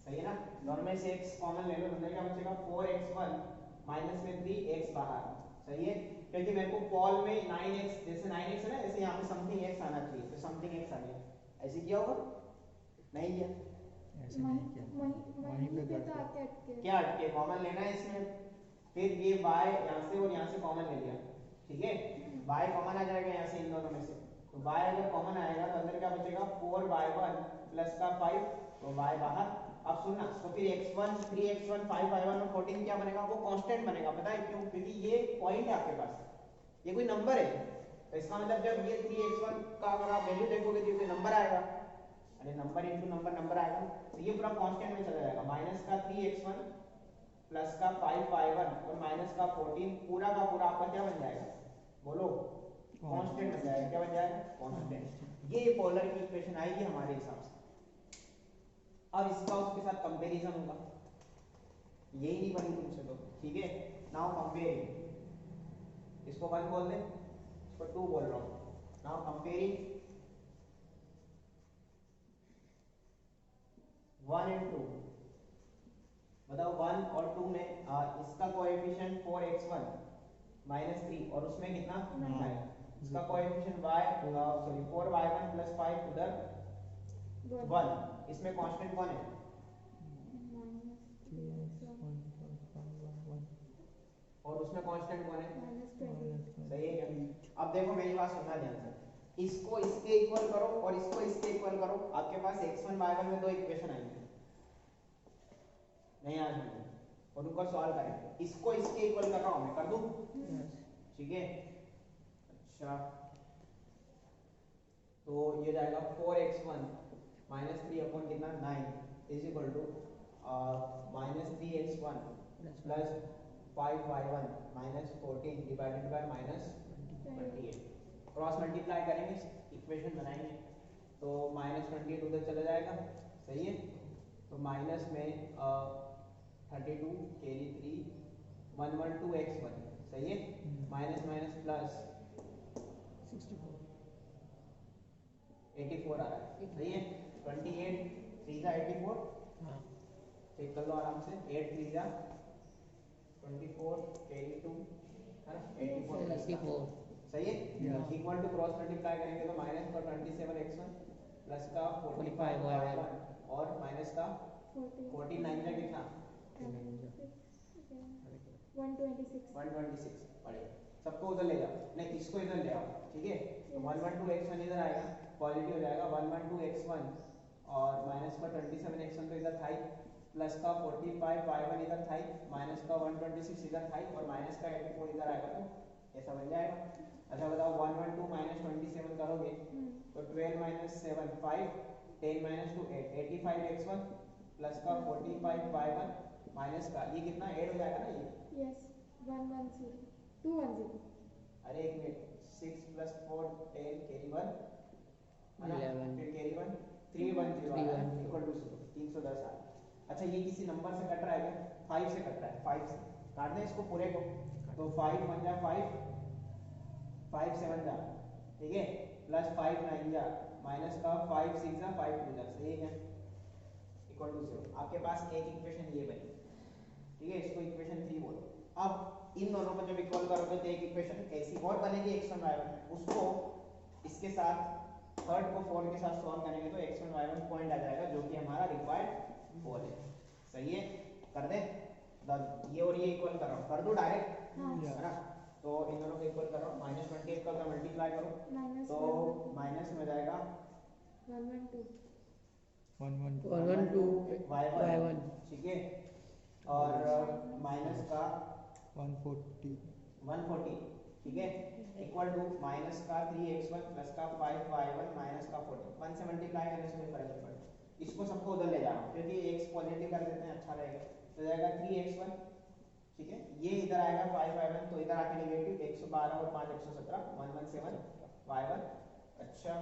सही है ना, दोनों में से x कॉमन ले लो, तो क्या बचेगा, 4x1 माइनस में 3x बाहर, सही है, क्योंकि मेरे को पोल में 9x, जैसे 9x है ना, ऐसे यहाँ पे समथिंग x आना चाहिए, तो समथिंग x आ गया, ऐसे किया होगा, नहीं किया, ऐसे नहीं किया, वहीं पे तो आके अटके। क्या अटके, कॉमन लेना है इसमें, फिर ये y यहाँ से और यहाँ से कॉमन ले लिया, ठीक है, y कॉमन आ जाएगा यहाँ से, इन दोनों में से, तो y अगर कॉमन आएगा तो अंदर क्या बचेगा, 4y1 प्लस का 5, तो y बाहर। अब सुनना, तो फिर x1 3x1 5y1 और 14 क्या बनेगा, वो कांस्टेंट बनेगा, पता है क्यों, क्योंकि ये पॉइंट है आपके पास, ये कोई नंबर है, तो इसका मतलब जब ये 3x1 का अगर आप वैल्यू देखोगे तो ये कोई नंबर आएगा, अरे नंबर इनटू नंबर, नंबर आएगा, तो ये पूरा कांस्टेंट में चला जाएगा, माइनस का 3x1 प्लस का 5y1 और माइनस का 14, पूरा का पूरा आपका क्या बन जाएगा, बोलो, कांस्टेंट बन जाएगा, क्या बन जाएगा, कांस्टेंट। ये पोलर की इक्वेशन आएगी हमारे हिसाब से। अब इसका उसके साथ कंपैरिजन होगा, यही नहीं बनी तुमसे तो, ठीक है, नाउ कंपेयरिंग, इसको 1 बोल दे, इसको 2 बोल रहा हूं, नाउ कंपेयरिंग 1 and 2, बताओ 1 और 2 में इसका कोएफिशिएंट 4x1 माइनस 3 और उसमें कितना 9, इसका कोएफिशिएंट सॉरी 4y1 प्लस 5 उधर 1, इसमें कांस्टेंट कौन है, और उसमें कांस्टेंट कौन है? -20. सही है क्या? अब देखो मेरी बात सुनना ध्यान से, इसको इसके इक्वल करो और इसको इसके इक्वल करो, आपके पास x1 y1 में दो इक्वेशन आएंगे, नहीं आ जाएंगे, और उनको सॉल्व करेंगे। इसको इसके इक्वल कर रहा हूं मैं, कर दूं? ठीक है, अच्छा तो ये जाएगा 4x1 -3 अपॉन कितना 9 is equal to -3x1 plus 5y1 -14 divided by -28। Cross multiply करेंगे, इक्वेशन बनाएंगे, तो -28 उधर चला जाएगा, सही है, तो माइनस में 32 कैरी 3 112x1, सही है, माइनस माइनस प्लस 84 आ रहा है, सही है, 28 3 जा 84, हाँ चेक कर लो आराम से, 8 3 जा 24 कैरी 2 है ना, 84 प्लस 64 सही है, इक्वल टू क्रॉस मल्टीप्लाई करेंगे तो माइनस का 27x1 प्लस का 45y1 और माइनस का 49 का कितना 126. 126 बढ़िया, सबको उधर ले जाओ, नहीं इसको इधर ले आओ, ठीक है, तो 112x1 इधर आएगा, पॉजिटिव हो जाएगा, 112x1 और माइनस का 27x1 तो इधर था ही, प्लस का 45y1 इधर था ही, माइनस का 126 इधर था ही, और माइनस का 84 इधर आएगा, तो ऐसा बन जाएगा। अच्छा बताओ 112 माइनस 27 करोगे तो 12 माइनस 7 5, 10 माइनस 2 8, 85x1 प्लस का 45y1 माइनस का ये कितना ऐड हो जाएगा ना ये, Yes, 110, 210. अरे एक मिनट, 6 प्लस 4 10 कैरी 1 है ना, 11 फिर कैरी 1 310 इक्वल टू 310 आ। अच्छा ये किसी नंबर से कट रहा है क्या? 5 से कट रहा है, 5 से काट दें इसको पूरे को, तो 5 1 जा 5 5 7 जा, ठीक है, प्लस 5 9 जा, माइनस का 5 6 जा 5 2 जा, सही है क्या, इक्वल टू 0। आपके पास एक इक्वेशन ये बनी, ठीक है, इसको इक्वेशन 3 बोलो। अब इन दोनों को जब इक्वल करोगे तो एक इक्वेशन ऐसी और बनेगी x1 y1, उसको इसके साथ थर्ड को 4 के साथ सॉल्व करेंगे तो x1 y1 पॉइंट आ जाएगा, जो कि हमारा रिक्वायर्ड 4 है, सही है, कर दे ये और ये इक्वल कर रहा हूं, कर दो डायरेक्ट, है ना, तो इन दोनों को इक्वल कर रहा हूं, -28 का मल्टीप्लाई करो तो माइनस में जाएगा 112. y1, ठीक है, और माइनस का 140, ठीक है, इक्वल टू माइनस का 3x1 प्लस का 5y1 माइनस का 40, 1 से मल्टीप्लाई करने से कोई फर्क नहीं पड़ता, इसको सबको उधर ले जाओ क्योंकि x पॉजिटिव कर देते हैं, अच्छा रहेगा, तो जाएगा 3x1, ठीक है, ये इधर आएगा 5y1 तो इधर आके नेगेटिव 112 और 5 117 117y1, अच्छा,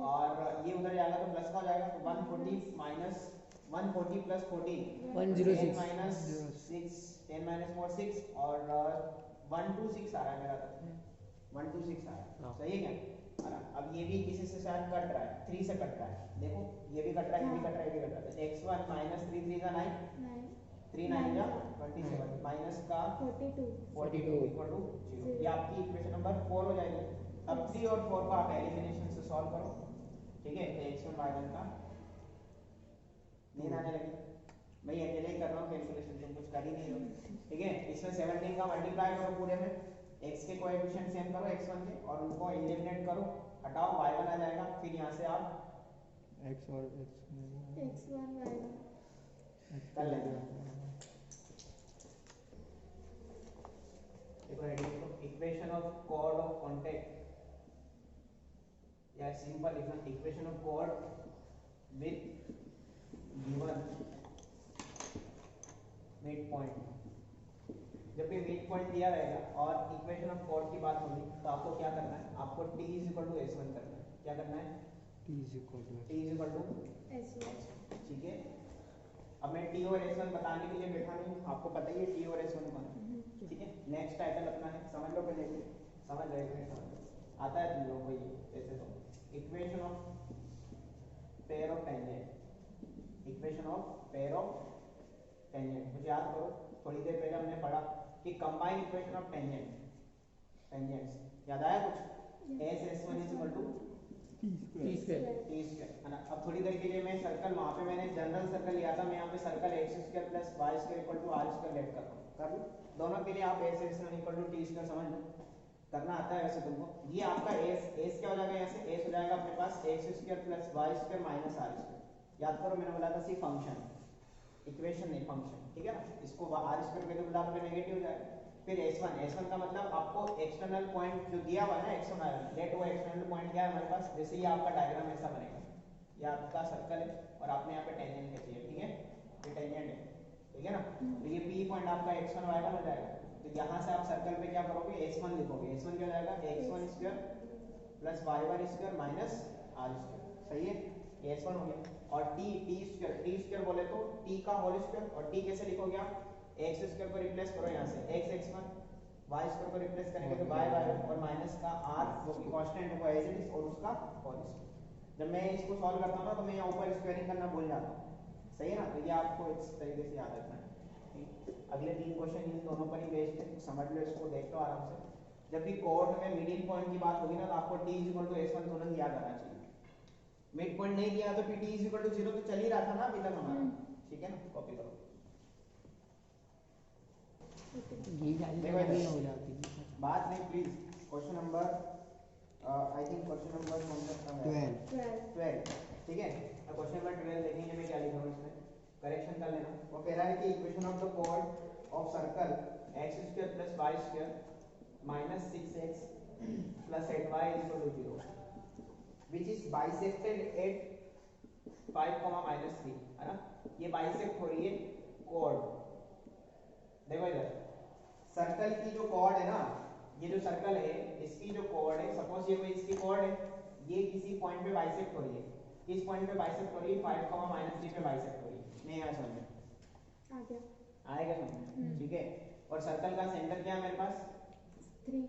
और ये उधर जाएगा तो प्लस का हो जाएगा, तो 140 माइनस 140 प्लस 14 106 माइनस 6 10 माइनस 4 6 और 126 आ रहा है मेरा, तो 126 आ रहा है, सही है क्या, अब ये भी किसी से शायद कट रहा है, 3 से कट रहा है, देखो ये भी कट रहा है, ये भी कट रहा है, ये भी कट रहा है, x1 माइनस 3 3 का 9 3 9 जा 27 माइनस का 42 इक्वल टू 0, ये आपकी इक्वेशन नंबर 4 हो जाएगी। अब 3 और 4 को आप एलिमिनेशन से सॉल्व करो, ठीक है, तो x1 y1 का नींद आने लगी, मैं अकेले ही कर रहा हूँ कैलकुलेशन, तुम कुछ कर ही नहीं हो, ठीक है, इसमें 17 का मल्टीप्लाई करो पूरे में, x के कोएफिशिएंट सेम करो x1 के और उनको एलिमिनेट करो, हटाओ y1 आ जाएगा, फिर यहाँ से आप x और x1 y1 कर लेंगे, देखो रेडी करो, इक्वेशन ऑफ कोड ऑफ कांटेक्ट या सिंपल इक्वेशन ऑफ कोड विथ गिवन मिड पॉइंट, जब भी मिड पॉइंट दिया रहेगा और इक्वेशन ऑफ कोड की बात होगी तो आपको क्या करना है, आपको t s1 करना है, क्या करना है, t s1 ठीक है, अब मैं t और s1 बताने के लिए बैठा नहीं हूँ, आपको पता ही है t और s1 कौन है, ठीक है, नेक्स्ट टाइटल अपना है, समझ लो पहले, समझ रहे हैं, समझ लो आता है तुम लोगों को ये, ऐसे तो equation of pair of tangent, equation of pair of tangent, मुझे याद करो थोड़ी देर पहले हमने पढ़ा कि कंबाइन इक्वेशन ऑफ टेंजेंट्स, याद आया कुछ, s s1 is equal to T square T square है ना। अब थोड़ी देर के लिए मैं सर्कल, वहाँ पे मैंने जनरल सर्कल लिया था, मैं यहाँ पे circle x square plus y square equal to r square let कर रहा हूँ। कर लूँ दोनों के लिए, आप S S equal to T square समझ लो, करना आता है वैसे तुमको। ये आपका एस क्या हो जाएगा, यहाँ से एस हो जाएगा अपने पास x square plus y square minus r square. याद करो मैंने बोला था सी फंक्शन, इक्वेशन नहीं फंक्शन, ठीक है ना। इसको आर स्क्वायर पे तो बुला लो, नेगेटिव हो जाएगा। फिर S1 का मतलब आपको एक्सटर्नल पॉइंट जो दिया हुआ है ना x1 y1, लेट वो एक्सटर्नल पॉइंट क्या है हमारे पास। जैसे ये आपका डायग्राम ऐसा बनेगा, ये आपका सर्कल है और आपने यहाँ पे टेंजेंट खींची है, ठीक है, ये टेंजेंट है, ठीक है ना। तो ये P पॉइंट आपका x1 y1 हो जाएगा। तो यहाँ से आप सर्कल पे क्या करोगे, S1 लिखोगे। S1 क्या हो जाएगा, x1 square plus y1 square minus r square, सही है, ये S1 हो गया। और t स्क्वायर बोले तो t का होल स्क्वायर, और t कैसे लिखोगे आप, एक्स स्क्वायर को रिप्लेस करो यहाँ से x x1, y स्क्वायर को रिप्लेस करेंगे तो y y1, और माइनस का r जो कि कांस्टेंट है वो एज इट इज, और उसका होल स्क्वायर। जब मैं इसको सॉल्व करता हूँ ना तो मैं यहाँ ऊपर स्क्वायरिंग करना भूल जाता हूँ, सही है ना। तो ये आपको इस तरीके से याद रखना है। अगले 3 क्वेश्चन इन दोनों पर ही बेस्ड है, समझ लो, इसको देख लो आराम से। जब भी कोड में मिडिल पॉइंट की बात होगी ना तो आपको t s1 तुरंत याद आना चाहिए। मिड पॉइंट नहीं दिया तो t 0 तो चल ही रहा था ना अभी तक हमारा, ठीक है ना। कॉपी करो, ये जाली हो जाती है बात नहीं please. Question number I think question number कौन सा है, 12, ठीक है। अब क्वेश्चन नंबर 12 देखेंगे मैं क्या लिखा हूँ इसमें, करेक्शन कर लेना। वो कह रहा है कि इक्वेशन ऑफ द कोड of circle x square plus y square minus 6x plus 8y equal to 0 which is bisected at 5, -3, है ना। ये बाइसेक्ट हो रही है कोड, देखो इधर सर्कल की जो कॉर्ड है ना, ये जो सर्कल है इसकी जो कॉर्ड है, सपोज ये कोई इसकी कॉर्ड है, ये किसी पॉइंट पे बाइसेक्ट हो रही है, किस पॉइंट पे बाइसेक्ट हो रही है, 5, -3 पे बाइसेक्ट हो रही है। नहीं आया समझ में, आ गया, आएगा समझ, ठीक है। और सर्कल का सेंटर क्या है मेरे पास, 3,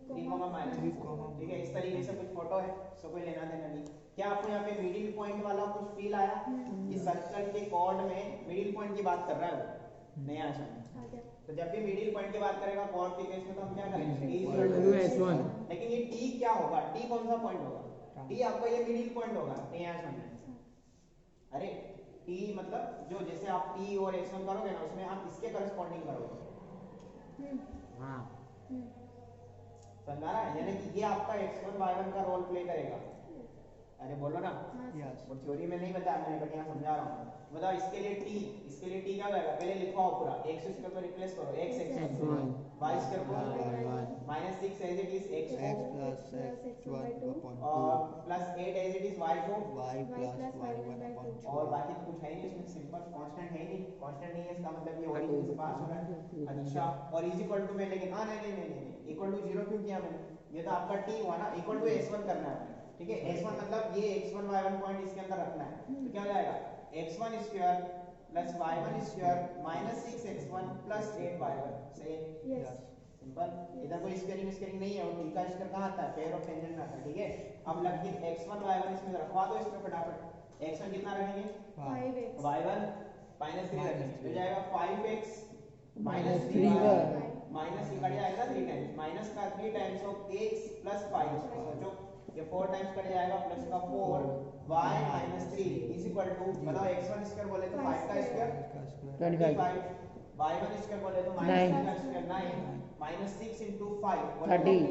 ठीक है। इस तरीके से कुछ फोटो है, सो कोई लेना देना नहीं। क्या आपको यहाँ पे मिडिल पॉइंट वाला कुछ फील आया कि सर्कल के कॉर्ड में मिडिल पॉइंट की बात कर रहा है वो, नहीं आया समझ। तो जब भी मिडिल पॉइंट की बात करेगा कॉर्ड के केस में तो हम क्या करेंगे, t s1। लेकिन ये t क्या होगा, t कौन सा पॉइंट होगा, t आपका ये मिडिल पॉइंट होगा, नहीं आया समझ। अरे t मतलब जो, जैसे आप t और s1 करोगे ना उसमें आप इसके करस्पॉन्डिंग करोगे, हां समझ आ रहा है। यानी कि ये आपका x1 y1 का रोल प्ले करेगा। अरे बोलो ना, वो थ्योरी में नहीं बताया मैंने, बट यहाँ समझा रहा हूँ। बताओ इसके लिए t क्या हो जाएगा, पहले लिखवाओ पूरा, x स्क्वायर को रिप्लेस करो x x1, y स्क्वायर को -6 as it is x plus x1 और plus 8 as it is y को, y प्लस y1 और बाकी तो कुछ है ही नहीं इसमें, सिंपल कांस्टेंट है ही नहीं, कांस्टेंट नहीं है इसका मतलब ये ओरिजिन से पास हो रहा है। अच्छा, और इज इक्वल टू में, लेकिन हां नहीं इक्वल टू 0 क्यों किया मैंने, ये तो आपका t हुआ ना, इक्वल टू s1 करना है, ठीक है। s1 मतलब ये x1 y1 पॉइंट इसके अंदर रखना है, तो क्या हो जाएगा, x1 square plus y1 square minus 6x1 plus 8y1, सही है, सिंपल। इधर कोई स्क्वायरिंग नहीं है, और t का स्क्वायर कहां आता है, पेयर ऑफ टेंजेंट में आता है, ठीक है। अब लग के x1 y1 इसमें रखवा दो, इसमें फटाफट x1 कितना रखेंगे, 5x, y1 -3 रखेंगे, हो जाएगा 5x माइनस 3 माइनस ये कट जाएगा 3 टाइम्स, माइनस का 3 टाइम्स ऑफ x प्लस 5, सोचो ये 4 टाइम्स कट जाएगा, प्लस का 4 y minus 3 is equal to, बताओ x1 स्क्वायर बोले तो 5 का स्क्वायर 25, y1 स्क्वायर बोले तो माइनस 3 का स्क्वायर 9, माइनस 6 into 5 30,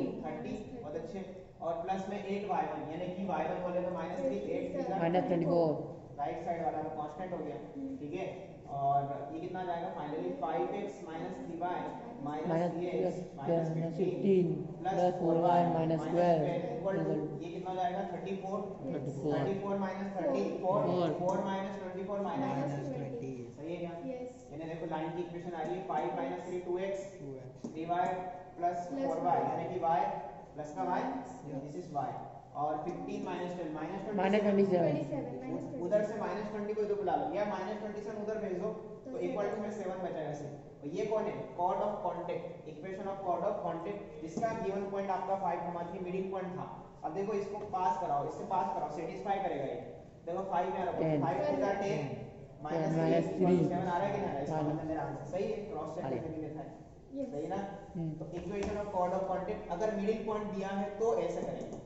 बहुत अच्छे, और प्लस में 8y1, यानी कि y1 बोले तो माइनस 3, 8 -24, राइट साइड वाला तो कांस्टेंट हो गया, ठीक है। और ये कितना जाएगा finally, 5x minus 3y minus 3x minus 15 plus 4y minus 12 equal to, ये कितना जाएगा 34 माइनस 30 4 माइनस 24 माइनस 20, सही है क्या, yes, यानी देखो लाइन की इक्वेशन आ रही है 5 minus 3 2x 3y plus 4y, यानी कि y प्लस का y, दिस इज y, और 15 माइनस 10 माइनस 27, उधर से -20 को इधर बुला लो, या -27 उधर भेज दो, तो इक्वल टू में 7 बचेगा सिर्फ। और ये कौन है, chord of contact, equation of chord of contact, जिसका गिवन पॉइंट आपका 5,3 मिडिल पॉइंट था। अब देखो इसको पास कराओ, इससे पास कराओ, सेटिस्फाई करेगा ये, देखो 5 में रखो, 5 टू द 10 माइनस 3 7 आ रहा है कि नहीं, इसका मतलब मेरा आंसर सही है, क्रॉस चेक करके भी देखा है, सही ना। तो equation of chord of contact अगर मिडिल पॉइंट दिया है तो ऐसे करेंगे,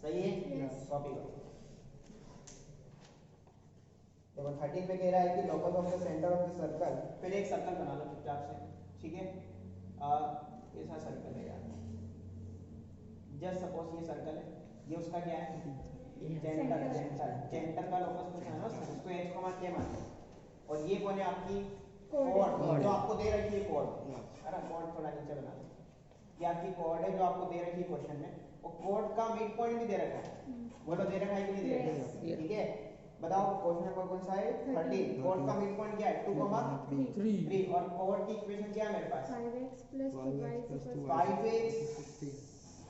सही है, कॉपी करो। देखो 13 पे कह रहा है कि locus of the centre of the circle, पहले एक सर्कल बना लो चुपचाप से, ठीक है। ऐसा सर्कल है यार, जस्ट सपोज ये सर्कल है, ये उसका क्या है, सेंटर, सेंटर का लोकस पूछा है ना, उसको h k मानते हैं। और ये कौन है आपकी कोड, जो आपको दे रखी है कोड, है ना, कोड थोड़ा नीचे बना लो, ये आपकी कोड है जो आपको दे रखी है क्वेश्चन में, और कोड का मिड पॉइंट भी दे रखा है, बोलो दे रखा है कि नहीं दे रखा है, ठीक है। बताओ क्वेश्चन नंबर कौन सा है, 13, कोड का मिड पॉइंट क्या है, 2,3, और कोड की इक्वेशन क्या है मेरे पास, 5x plus 2y is equal to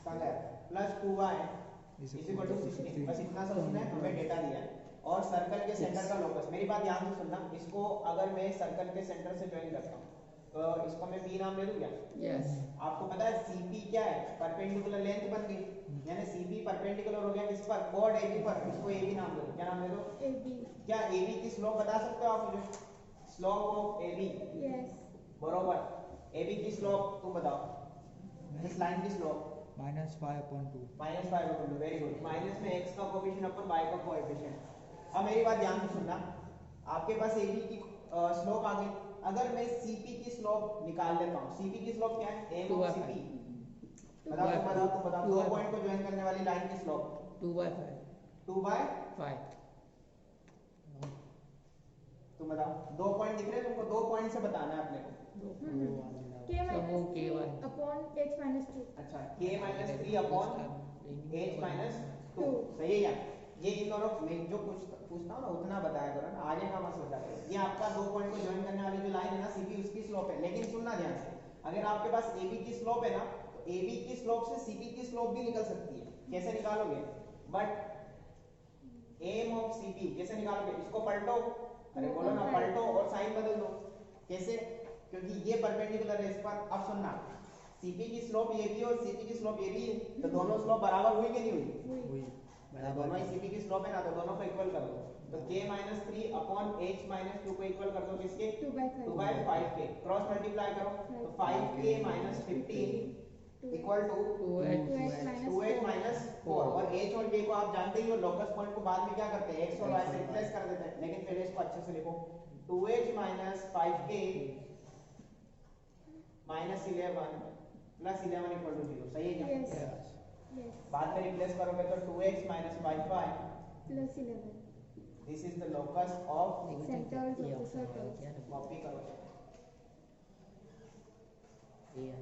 5x plus 2y is equal to 16। बस इतना सा उसने हमें डेटा दिया है। और सर्कल के सेंटर का लोकस, मेरी बात ध्यान से सुनना, इसको अगर मैं सर्कल के सेंटर से ज्वाइन करता हूँ तो इसको मैं p नाम दे दूं क्या, यस, आपको पता है cp क्या है, परपेंडिकुलर लेंथ बन गई, यानी cp परपेंडिकुलर हो गया किस पर, कोड ab पर, इसको ab नाम दे दो, क्या नाम दे दो, AB. क्या ab की स्लोप बता सकते हो आप मुझे, स्लोप ऑफ ab, Yes. बरोबर, ab की स्लोप तुम बताओ, इस लाइन की स्लोप -5/2 -5/2, वेरी गुड, माइनस में x का कोएफिशिएंट अपन y का कोएफिशिएंट। अब मेरी बात ध्यान से सुनना, आपके पास ab की स्लोप आ गई, अगर मैं cp की स्लोप निकाल लेता हूँ, cp की स्लोप क्या है, m of cp, बताओ 2 पॉइंट को ज्वाइन करने वाली लाइन की स्लोप 2/5 2/5, तुम बताओ, 2 पॉइंट दिख रहे हैं तुमको, 2 पॉइंट से बताना है अपने को, K सब minus वो 3 K1 upon h minus 2. अच्छा k - 3 अपॉन h - 2, सही है यार, ये इन दोनों में जो पूछता हूँ ना उतना बताया करो ना, आगे का मत सोचा करो। ये आपका 2 पॉइंट को ज्वाइन करने वाली जो लाइन है ना cp, उसकी स्लोप है, लेकिन सुनना ध्यान से, अगर आपके पास ab की स्लोप है ना, तो ab की स्लोप से cp की स्लोप भी निकल सकती है, कैसे निकालोगे, बट m of cp कैसे निकालोगे, इसको पलटो, अरे बोलो ना, पलटो और साइन बदल दो, कैसे, क्योंकि ये परपेंडिकुलर है इस पर। अब सुनना, cp की स्लोप ये भी और cp की स्लोप ये भी है, तो दोनों स्लोप बराबर हुई कि नहीं हुई, हुई दोनों ही cp की स्लोप है ना, तो दोनों को इक्वल कर दो, तो k - 3 अपॉन h - 2 को इक्वल कर दो किसके, 2/5 के, क्रॉस मल्टीप्लाई करो, तो 5k - 15 इक्वल टू 2h - 4, और h और k को आप जानते ही हो, लोकस पॉइंट को बाद में क्या करते हैं, x और y से रिप्लेस कर देते हैं, लेकिन पहले इसको अच्छे से लिखो, 2h - 5k -11 plus 11 equal to 0, सही है क्या, Yes. Yes. बाद में रिप्लेस करोगे तो 2x - 5y Plus 11. This is the locus of, Centers of the circles. Copy करो। ये